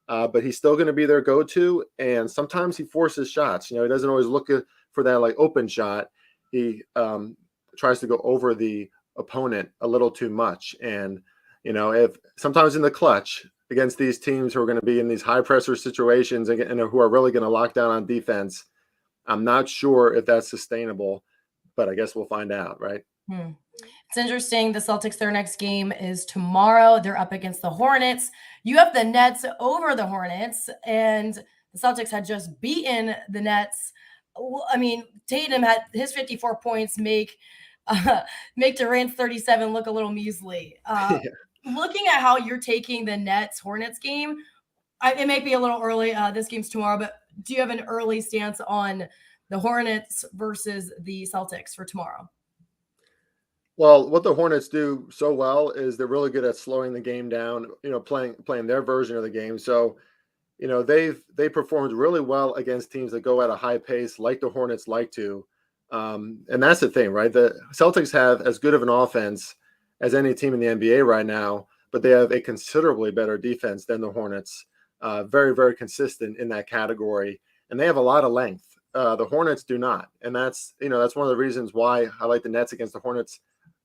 But he's still going to be their go-to. And sometimes he forces shots. He doesn't always look for that like open shot. He tries to go over the opponent a little too much. And, if sometimes in the clutch against these teams who are going to be in these high pressure situations and who are really going to lock down on defense, I'm not sure if that's sustainable, but I guess we'll find out, right? It's interesting. The Celtics, their next game is tomorrow. They're up against the Hornets. You have the Nets over the Hornets, and the Celtics had just beaten the Nets. I mean, Tatum had his 54 points make Durant's 37 look a little measly. Looking at how you're taking the Nets Hornets game, it may be a little early. This game's tomorrow, but do you have an early stance on the Hornets versus the Celtics for tomorrow? Well, what the Hornets do so well is they're really good at slowing the game down, playing their version of the game. So, they performed really well against teams that go at a high pace like the Hornets like to. And that's the thing, right? The Celtics have as good of an offense as any team in the NBA right now, but they have a considerably better defense than the Hornets. Very, very consistent in that category. And they have a lot of length. The Hornets do not. And that's one of the reasons why I like the Nets against the Hornets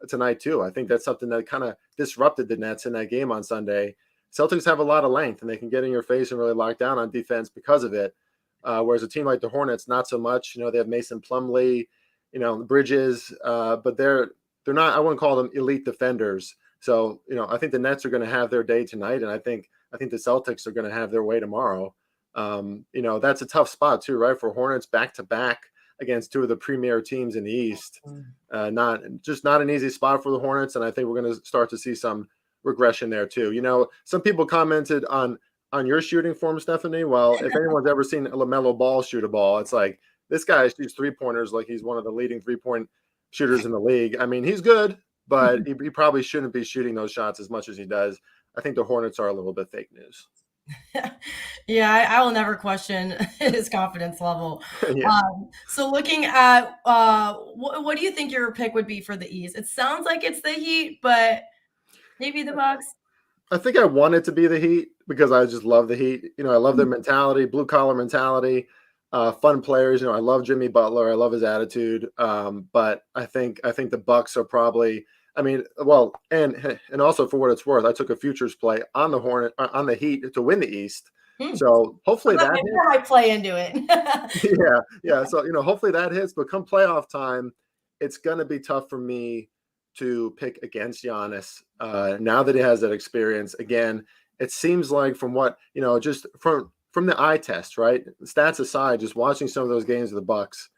tonight too. I think that's something that kind of disrupted the Nets in that game on Sunday. Celtics have a lot of length and they can get in your face and really lock down on defense because of it. Whereas a team like the Hornets, not so much. They have Mason Plumlee, Bridges, but they're not. I wouldn't call them elite defenders. So I think the Nets are going to have their day tonight, and I think the Celtics are going to have their way tomorrow. That's a tough spot too, right? For Hornets back to back against two of the premier teams in the East. Not an easy spot for the Hornets, and I think we're going to start to see some regression there too. Some people commented on your shooting form, Stephanie. Well, if anyone's ever seen LaMelo Ball shoot a ball, it's like this guy shoots 3-pointers like he's one of the leading 3-point shooters in the league. I mean, he's good, but he probably shouldn't be shooting those shots as much as he does. I think the Hornets are a little bit fake news. Yeah, I will never question his confidence level. Yeah. So looking at what do you think your pick would be for the East? It sounds like it's the Heat, but maybe the Bucks. I think I want it to be the Heat because I just love the Heat. I love their mentality, blue collar mentality, fun players. I love Jimmy Butler. I love his attitude. But I think the Bucks are probably. I mean, well, and also for what it's worth, I took a futures play on the Heat to win the East. So hopefully that I might play into it. yeah. So, hopefully that hits. But come playoff time, it's going to be tough for me to pick against Giannis now that he has that experience. Again, it seems like from what, just from the eye test, right? Stats aside, just watching some of those games of the Bucks,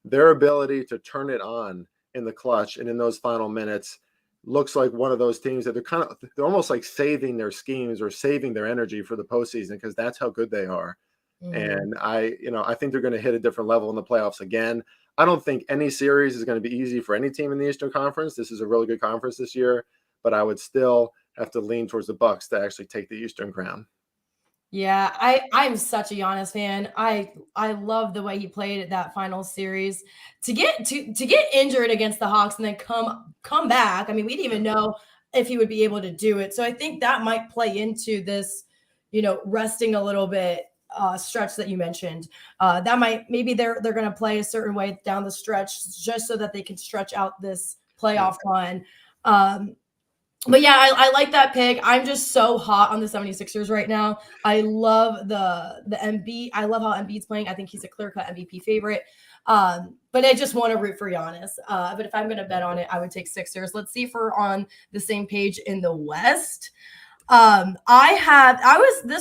their ability to turn it on in the clutch and in those final minutes looks like one of those teams that they're almost like saving their schemes or saving their energy for the postseason because that's how good they are. And I think they're going to hit a different level in the playoffs again. I don't think any series is going to be easy for any team in the Eastern Conference. This is a really good conference this year, but I would still have to lean towards the Bucks to actually take the Eastern crown. Yeah, I'm such a Giannis fan. I love the way he played at that final series. To get injured against the Hawks and then come back. I mean, we didn't even know if he would be able to do it. So I think that might play into this, resting a little bit stretch that you mentioned. Maybe they're going to play a certain way down the stretch just so that they can stretch out this playoff run. But yeah, I like that pick. I'm just so hot on the 76ers right now. I love the Embiid. I love how Embiid's playing. I think he's a clear-cut MVP favorite. But I just want to root for Giannis. But if I'm going to bet on it, I would take Sixers. Let's see if we're on the same page in the West. This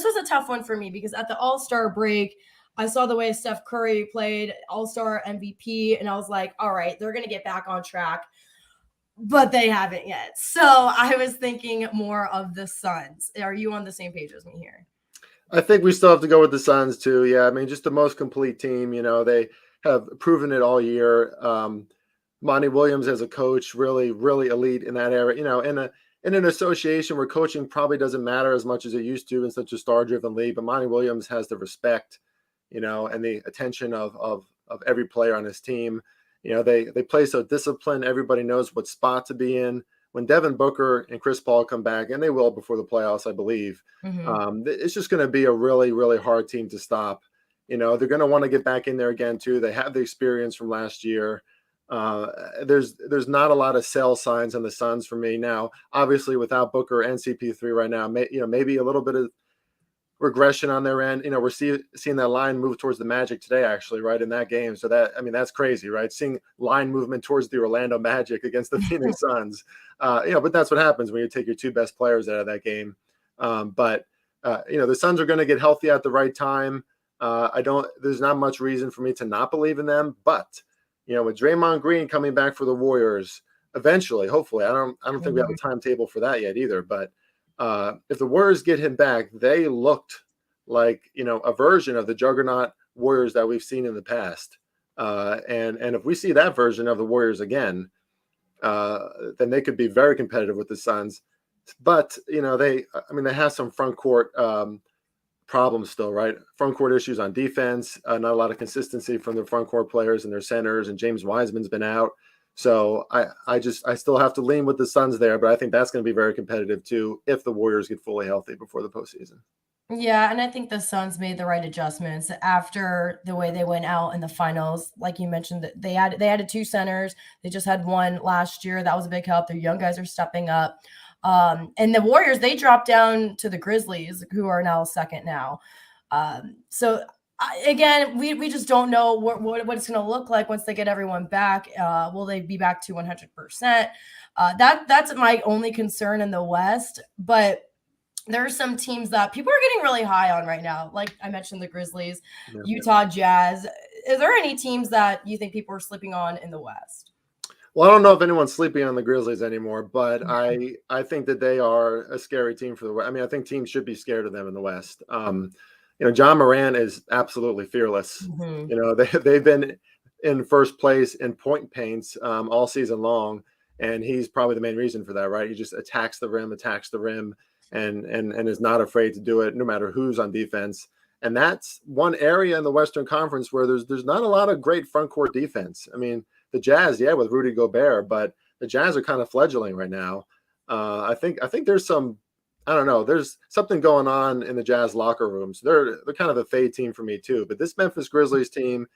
was a tough one for me because at the All-Star break, I saw the way Steph Curry played All-Star MVP, and I was like, all right, they're going to get back on track. But they haven't yet. So I was thinking more of the Suns. Are you on the same page as me here? I think we still have to go with the Suns too. Yeah, I mean, just the most complete team. They have proven it all year. Monty Williams as a coach, really, really elite in that area. In an association where coaching probably doesn't matter as much as it used to in such a star-driven league, but Monty Williams has the respect, and the attention of every player on his team. They play so disciplined. Everybody knows what spot to be in. When Devin Booker and Chris Paul come back, and they will before the playoffs, I believe, it's just going to be a really, really hard team to stop. They're going to want to get back in there again, too. They have the experience from last year. There's not a lot of sell signs on the Suns for me now. Obviously, without Booker and CP3 right now, maybe a little bit of regression on their end. We're seeing that line move towards the Magic today, actually, right, in that game. So that's crazy, right? Seeing line movement towards the Orlando Magic against the Phoenix Suns. But that's what happens when you take your two best players out of that game. But the Suns are going to get healthy at the right time. There's not much reason for me to not believe in them. But, with Draymond Green coming back for the Warriors, eventually, hopefully, I don't think we have a timetable for that yet either, but if the Warriors get him back, they looked like, a version of the juggernaut Warriors that we've seen in the past. And if we see that version of the Warriors again, then they could be very competitive with the Suns. But, they have some front court problems still, right? Front court issues on defense, not a lot of consistency from the front court players and their centers, and James Wiseman's been out. So I still have to lean with the Suns there, but I think that's going to be very competitive too if the Warriors get fully healthy before the postseason. Yeah, and I think the Suns made the right adjustments after the way they went out in the finals. Like you mentioned, that they added two centers. They just had one last year. That was a big help. Their young guys are stepping up. And the Warriors, they dropped down to the Grizzlies, who are now second now. Again, we just don't know what it's going to look like once they get everyone back. Will they be back to 100%? That's my only concern in the West. But there are some teams that people are getting really high on right now. Like I mentioned, the Grizzlies, Utah Jazz. Are there any teams that you think people are sleeping on in the West? Well, I don't know if anyone's sleeping on the Grizzlies anymore, but I think that they are a scary team for the West. I mean, I think teams should be scared of them in the West. John Moran is absolutely fearless. They've been in first place in point paints all season long, and he's probably the main reason for that, right? He just attacks the rim, and is not afraid to do it no matter who's on defense. And that's one area in the Western Conference where there's not a lot of great front court defense. I mean, the Jazz, with Rudy Gobert, but the Jazz are kind of fledgling right now. I think there's some, I don't know, there's something going on in the Jazz locker rooms. They're kind of a fade team for me too. But this Memphis Grizzlies team,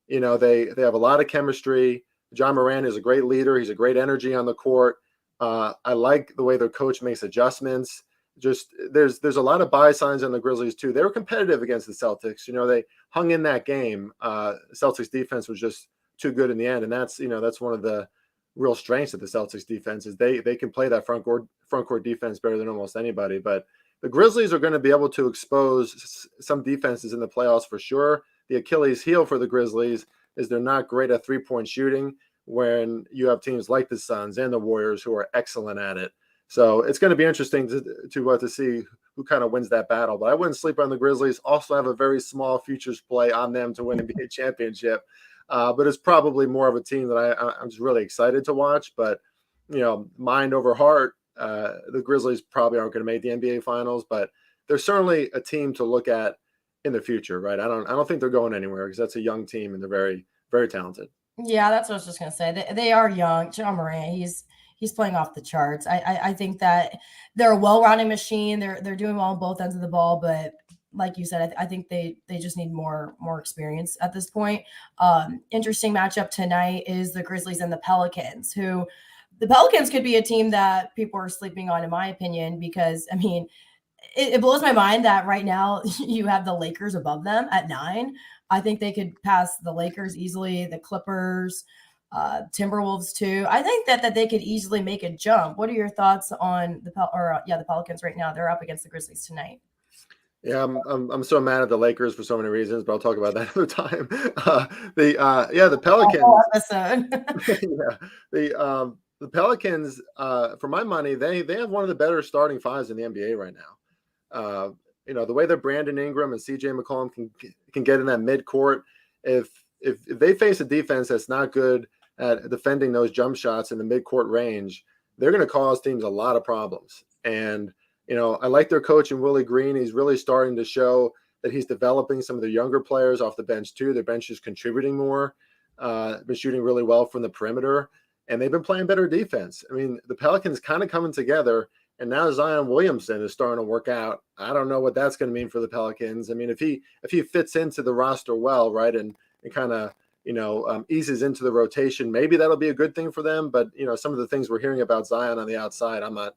they have a lot of chemistry. John Moran is a great leader. He's a great energy on the court. I like the way their coach makes adjustments. just there's a lot of buy signs on the Grizzlies too. They were competitive against the Celtics. They hung in that game. Celtics defense was just too good in the end, and that's one of the real strengths of the Celtics defense is they can play that front court defense better than almost anybody. But the Grizzlies are going to be able to expose some defenses in the playoffs for sure. The Achilles heel for the Grizzlies is they're not great at 3-point shooting when you have teams like the Suns and the Warriors who are excellent at it. So it's going to be interesting to see who kind of wins that battle. But I wouldn't sleep on the Grizzlies. Also have a very small futures play on them to win NBA championship. But it's probably more of a team that I'm just really excited to watch. But, mind over heart, the Grizzlies probably aren't going to make the NBA Finals. But they're certainly a team to look at in the future, right? I don't think they're going anywhere because that's a young team and they're very, very talented. Yeah, that's what I was just going to say. They are young. John Morant, he's playing off the charts. I think that they're a well-rounded machine. They're doing well on both ends of the ball, but like you said, I think they just need more experience at this point. Interesting matchup tonight is the Grizzlies and the Pelicans, who the Pelicans could be a team that people are sleeping on, in my opinion, because, I mean, it blows my mind that right now you have the Lakers above them at 9. I think they could pass the Lakers easily, the Clippers, Timberwolves too. I think that they could easily make a jump. What are your thoughts on the Pelicans right now? They're up against the Grizzlies tonight. Yeah, I'm so mad at the Lakers for so many reasons, but I'll talk about that another time. The Pelicans. The Pelicans, for my money, they have one of the better starting fives in the NBA right now. The way that Brandon Ingram and CJ McCollum can get in that midcourt, if they face a defense that's not good at defending those jump shots in the midcourt range, they're going to cause teams a lot of problems. And I like their coach in Willie Green. He's really starting to show that he's developing some of the younger players off the bench too. Their bench is contributing more, been shooting really well from the perimeter, and they've been playing better defense. I mean, the Pelicans kind of coming together, and now Zion Williamson is starting to work out. I don't know what that's going to mean for the Pelicans. I mean, if he fits into the roster well, right, and kind of eases into the rotation, maybe that'll be a good thing for them. But some of the things we're hearing about Zion on the outside, I'm not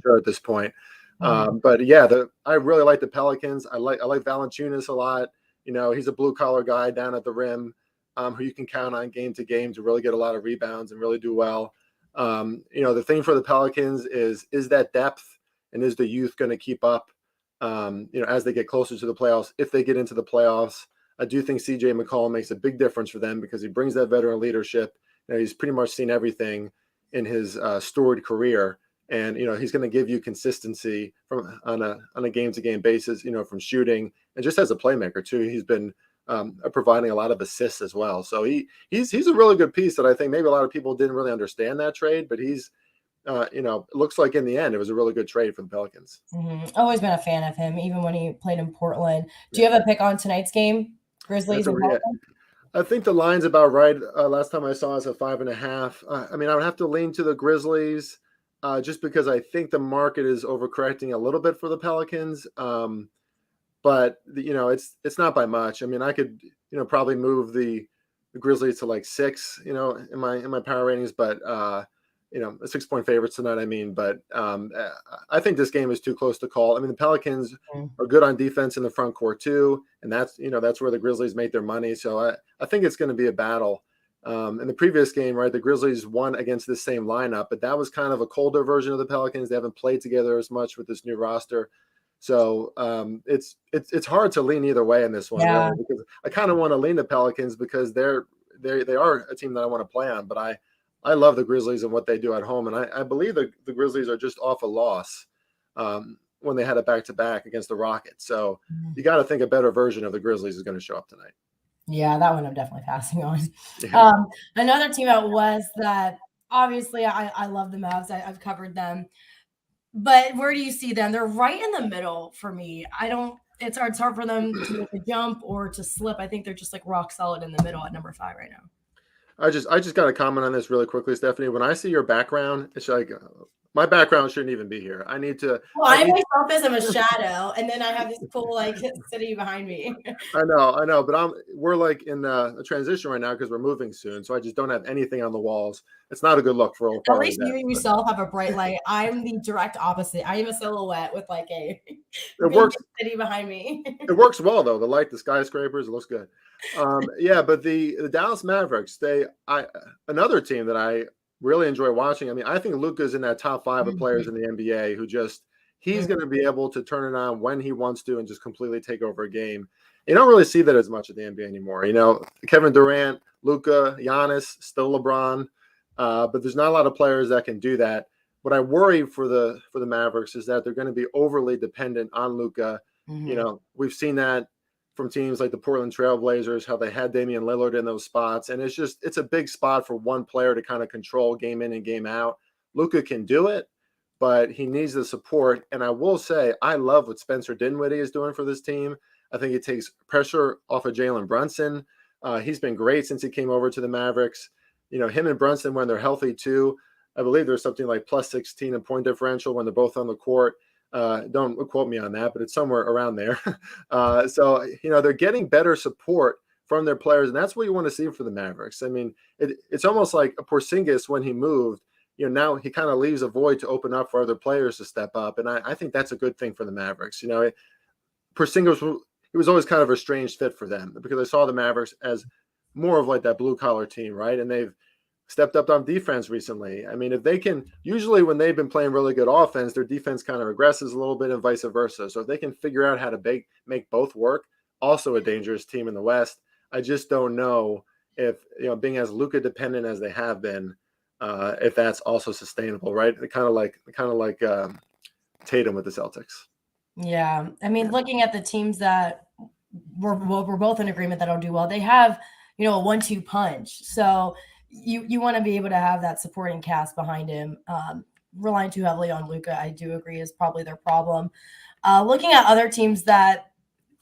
sure at this point. But yeah, I really like the Pelicans. I like Valanciunas a lot. He's a blue collar guy down at the rim, who you can count on game to game to really get a lot of rebounds and really do well. The thing for the Pelicans is that depth, and is the youth going to keep up, as they get closer to the playoffs? If they get into the playoffs, I do think CJ McCollum makes a big difference for them because he brings that veteran leadership. He's pretty much seen everything in his storied career. And, he's going to give you consistency on a game-to-game basis, from shooting, and just as a playmaker too. He's been providing a lot of assists as well. So he's a really good piece that I think maybe a lot of people didn't really understand that trade, but he's, it looks like in the end, it was a really good trade for the Pelicans. Always been a fan of him, even when he played in Portland. Do you have a pick on tonight's game, Grizzlies and Pelicans? I think the line's about right. Last time I saw it was at 5.5. I mean, I would have to lean to the Grizzlies. Just because I think the market is overcorrecting a little bit for the Pelicans. But it's not by much. I mean, I could, probably move the Grizzlies to like 6, in my power ratings, but, 6-point favorites tonight. I mean, but I think this game is too close to call. I mean, the Pelicans are good on defense in the front court too. And that's where the Grizzlies make their money. So I think it's going to be a battle. In the previous game, right, the Grizzlies won against this same lineup, but that was kind of a colder version of the Pelicans. They haven't played together as much with this new roster. So it's hard to lean either way in this one, really, because I kind of want to lean the Pelicans because they are a team that I want to play on. But I love the Grizzlies and what they do at home. And I believe the Grizzlies are just off a loss when they had a back-to-back against the Rockets. So you got to think a better version of the Grizzlies is going to show up tonight. Yeah, that one I'm definitely passing on. Yeah. Another team out west that obviously I love the Mavs. I've covered them. But where do you see them? They're right in the middle for me. It's hard for them to make a jump or to slip. I think they're just like rock solid in the middle at number 5 right now. I just got to comment on this really quickly, Stephanie. When I see your background, it's like my background shouldn't even be here. I need to. Well, I myself am a shadow, and then I have this cool like city behind me. I know, but we're like in a transition right now because we're moving soon, so I just don't have anything on the walls. It's not a good look for old. At least you yourself have a bright light. I'm the direct opposite. I am a silhouette with like a city behind me. It works well though. The light, the skyscrapers, it looks good. Yeah, but the Dallas Mavericks, another team that I really enjoy watching. I mean, I think Luka's in that top 5 of players in the NBA who he's going to be able to turn it on when he wants to and just completely take over a game. You don't really see that as much at the NBA anymore. You know, Kevin Durant, Luka, Giannis, still LeBron, but there's not a lot of players that can do that. What I worry for the Mavericks is that they're going to be overly dependent on Luka. You know, we've seen that from teams like the Portland Trail Blazers, how they had Damian Lillard in those spots. And it's a big spot for one player to kind of control game in and game out. Luka can do it, but he needs the support. And I will say, I love what Spencer Dinwiddie is doing for this team. I think it takes pressure off of Jalen Brunson. He's been great since he came over to the Mavericks. You know, him and Brunson, when they're healthy too, I believe there's something like plus 16 in point differential when they're both on the court. Don't quote me on that, but it's somewhere around there. So, you know, they're getting better support from their players, and that's what you want to see for the Mavericks. I mean, it's almost like a Porzingis when he moved. You know, now he kind of leaves a void to open up for other players to step up, and I think that's a good thing for the Mavericks. You know, Porzingis, he was always kind of a strange fit for them because I saw the Mavericks as more of like that blue-collar team, right? And they've stepped up on defense recently. I mean, if they can, usually when they've been playing really good offense, their defense kind of regresses a little bit and vice versa. So if they can figure out how to make both work, also a dangerous team in the West. I just don't know if, you know, being as Luka dependent as they have been, if that's also sustainable, right? Kind of like Tatum with the Celtics. Yeah. I mean, looking at the teams that we're both in agreement that don't do well, they have, you know, a 1-2 punch. So you want to be able to have that supporting cast behind him. Relying too heavily on Luka, I do agree, is probably their problem. Looking at other teams that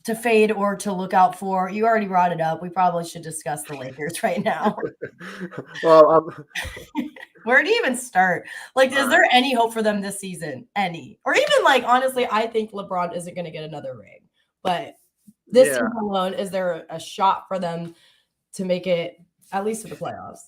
to fade or to look out for, you already brought it up. We probably should discuss the Lakers right now. Well, where do you even start? Like, is there any hope for them this season? Any? Or even like, honestly, I think LeBron isn't going to get another ring. But this season alone, is there a shot for them to make it at least to the playoffs?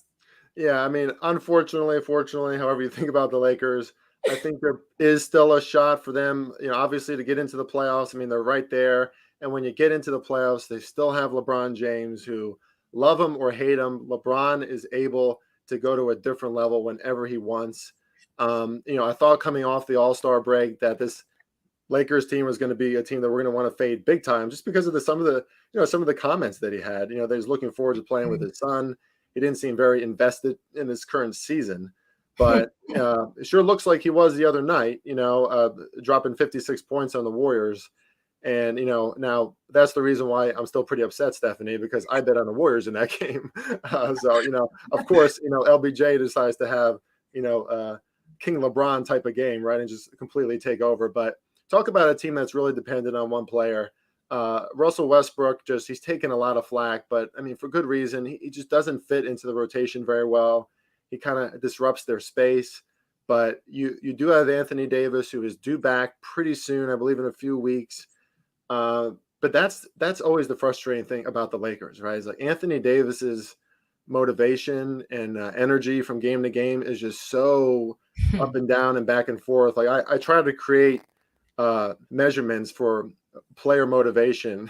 Yeah, I mean, unfortunately, fortunately, however you think about the Lakers, I think there is still a shot for them, you know, obviously to get into the playoffs. I mean, they're right there. And when you get into the playoffs, they still have LeBron James, who, love him or hate him, LeBron is able to go to a different level whenever he wants. You know, I thought coming off the All-Star break that this Lakers team was going to be a team that we're going to want to fade big time just because of some of the comments that he had. You know, that he's looking forward to playing with his son. He didn't seem very invested in this current season, but it sure looks like he was the other night, you know, dropping 56 points on the Warriors. And, you know, now that's the reason why I'm still pretty upset, Stephanie, because I bet on the Warriors in that game. So, you know, of course, you know, LBJ decides to have, you know, King LeBron type of game, right, and just completely take over. But talk about a team that's really dependent on one player. Russell Westbrook, he's taken a lot of flack, but I mean, for good reason. He just doesn't fit into the rotation very well. He kind of disrupts their space. But you do have Anthony Davis, who is due back pretty soon, I believe in a few weeks. But that's always the frustrating thing about the Lakers, right? It's like Anthony Davis's motivation and energy from game to game is just so up and down and back and forth. Like I try to create measurements for player motivation,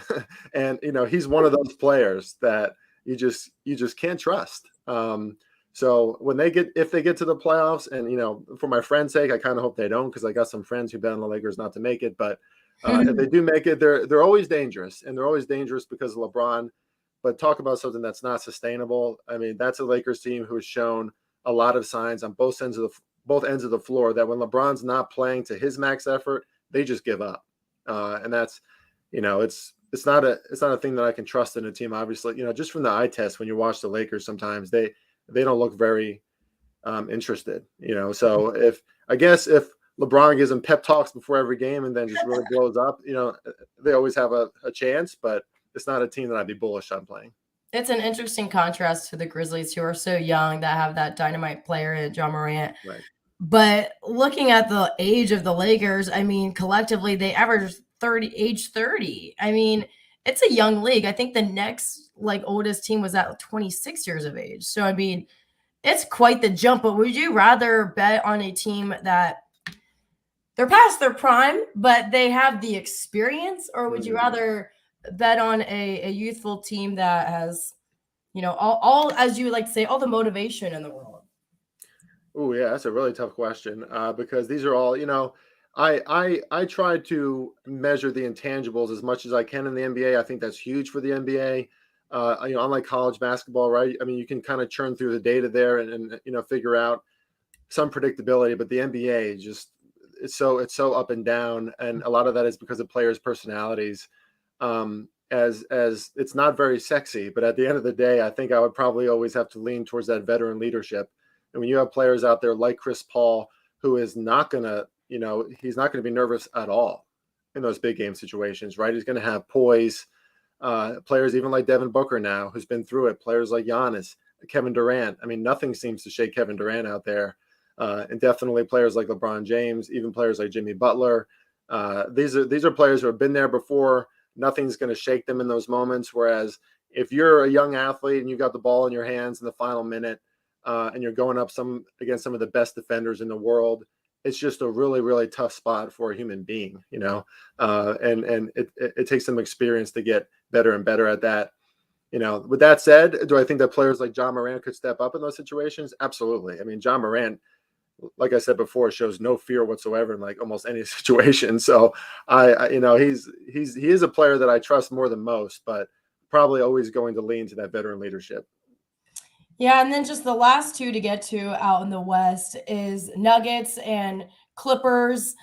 and you know, he's one of those players that you just can't trust. So if they get to the playoffs, and you know, for my friend's sake, I kind of hope they don't, because I got some friends who bet on the Lakers not to make it. But if they do make it, they're always dangerous, and they're always dangerous because of LeBron. But talk about something that's not sustainable. I mean, that's a Lakers team who has shown a lot of signs on both ends of the floor that when LeBron's not playing to his max effort, they just give up. And that's, you know, it's not a thing that I can trust in a team. Obviously, you know, just from the eye test, when you watch the Lakers, sometimes they don't look very interested, you know. So if LeBron gives them pep talks before every game and then just really blows up, you know, they always have a chance, but it's not a team that I'd be bullish on playing. It's an interesting contrast to the Grizzlies, who are so young, that have that dynamite player in John Morant. Right. But looking at the age of the Lakers, I mean, collectively they average age 30. I mean, it's a young league. I think the next oldest team was at 26 years of age. So I mean, it's quite the jump. But would you rather bet on a team that they're past their prime, but they have the experience, or would you rather bet on a youthful team that has, all as you like to say, all the motivation in the world? Oh yeah, that's a really tough question because these are all, I try to measure the intangibles as much as I can in the NBA. I think that's huge for the NBA. Unlike college basketball, right? I mean, you can kind of churn through the data there and figure out some predictability, but the NBA just it's so up and down, and a lot of that is because of players' personalities. As it's not very sexy, but at the end of the day, I think I would probably always have to lean towards that veteran leadership. And when you have players out there like Chris Paul, who is not gonna, he's not gonna be nervous at all in those big game situations, right? He's gonna have poise. Players even like Devin Booker now, who's been through it. Players like Giannis, Kevin Durant. I mean, nothing seems to shake Kevin Durant out there. And definitely players like LeBron James, even players like Jimmy Butler. These are players who have been there before. Nothing's going to shake them in those moments. Whereas if you're a young athlete and you got the ball in your hands in the final minute and you're going up against some of the best defenders in the world, it's just a really, really tough spot for a human being, and it takes some experience to get better and better at that. With that said, do I think that players like John Morant could step up in those situations? Absolutely. I mean, John Morant, like I said before, shows no fear whatsoever in like almost any situation. So he is a player that I trust more than most, but probably always going to lean to that veteran leadership. Yeah, and then just the last two to get to out in the West is Nuggets and Clippers.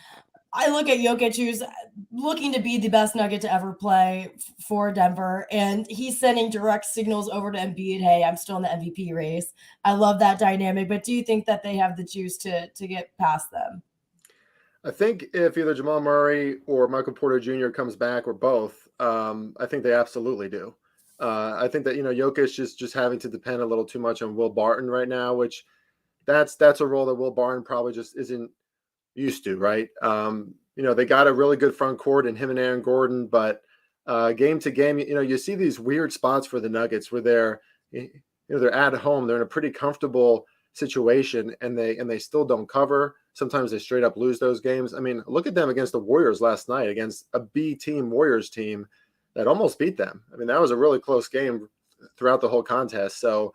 I look at Jokic, who's looking to be the best Nugget to ever play for Denver, and he's sending direct signals over to Embiid, hey, I'm still in the MVP race. I love that dynamic, but do you think that they have the juice to get past them? I think if either Jamal Murray or Michael Porter Jr. comes back, or both, I think they absolutely do. I think that Jokic is just having to depend a little too much on Will Barton right now, which that's a role that Will Barton probably just isn't used to, right? They got a really good front court in him and Aaron Gordon, but game to game, you see these weird spots for the Nuggets where they're at home, they're in a pretty comfortable situation, and they still don't cover. Sometimes they straight up lose those games. I mean, look at them against the Warriors last night, against a B team Warriors team that almost beat them. I mean, that was a really close game throughout the whole contest. So,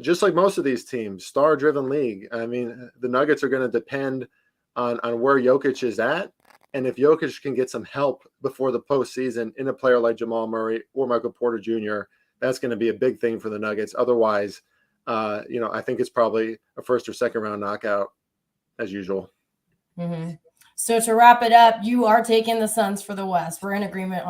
just like most of these teams, star-driven league. I mean, the Nuggets are going to depend on where Jokic is at. And if Jokic can get some help before the postseason in a player like Jamal Murray or Michael Porter Jr., that's going to be a big thing for the Nuggets. Otherwise, I think it's probably a first or second round knockout as usual. Mm-hmm. So to wrap it up, you are taking the Suns for the West. We're in agreement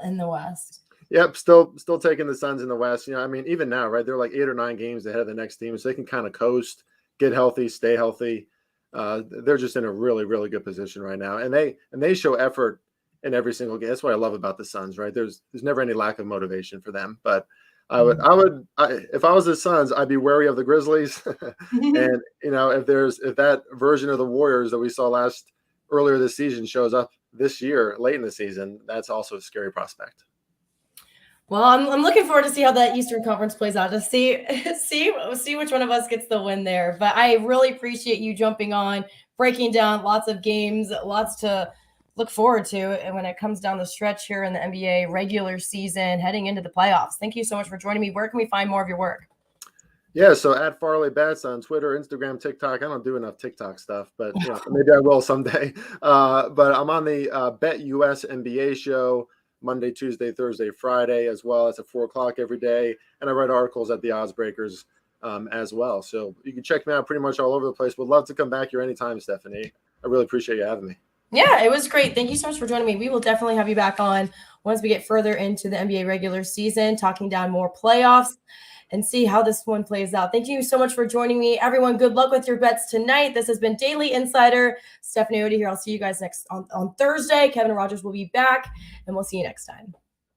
in the West. Yep, still taking the Suns in the West. I mean, even now, right? They're like 8 or 9 games ahead of the next team, so they can kind of coast, get healthy, stay healthy. They're just in a really, really good position right now, and they show effort in every single game. That's what I love about the Suns, right? There's never any lack of motivation for them. But if I was the Suns, I'd be wary of the Grizzlies, and if that version of the Warriors that we saw earlier this season shows up this year late in the season, that's also a scary prospect. Well, I'm looking forward to see how that Eastern Conference plays out, to see which one of us gets the win there. But I really appreciate you jumping on, breaking down lots of games, lots to look forward to, and when it comes down the stretch here in the NBA regular season, heading into the playoffs. Thank you so much for joining me. Where can we find more of your work? Yeah, so at Farley Bets on Twitter, Instagram, TikTok. I don't do enough TikTok stuff, but maybe I will someday. But I'm on the Bet US NBA show Monday, Tuesday, Thursday, Friday as well. It's at 4:00 every day, and I write articles at the OddsBreakers as well. So you can check me out pretty much all over the place. Would love to come back here anytime, Stephanie. I really appreciate you having me. Yeah, it was great. Thank you so much for joining me. We will definitely have you back on once we get further into the NBA regular season, talking down more playoffs and see how this one plays out. Thank you so much for joining me. Everyone, good luck with your bets tonight. This has been Daily Insider. Stephanie Otey here. I'll see you guys next on Thursday. Kevin Rogers will be back, and we'll see you next time.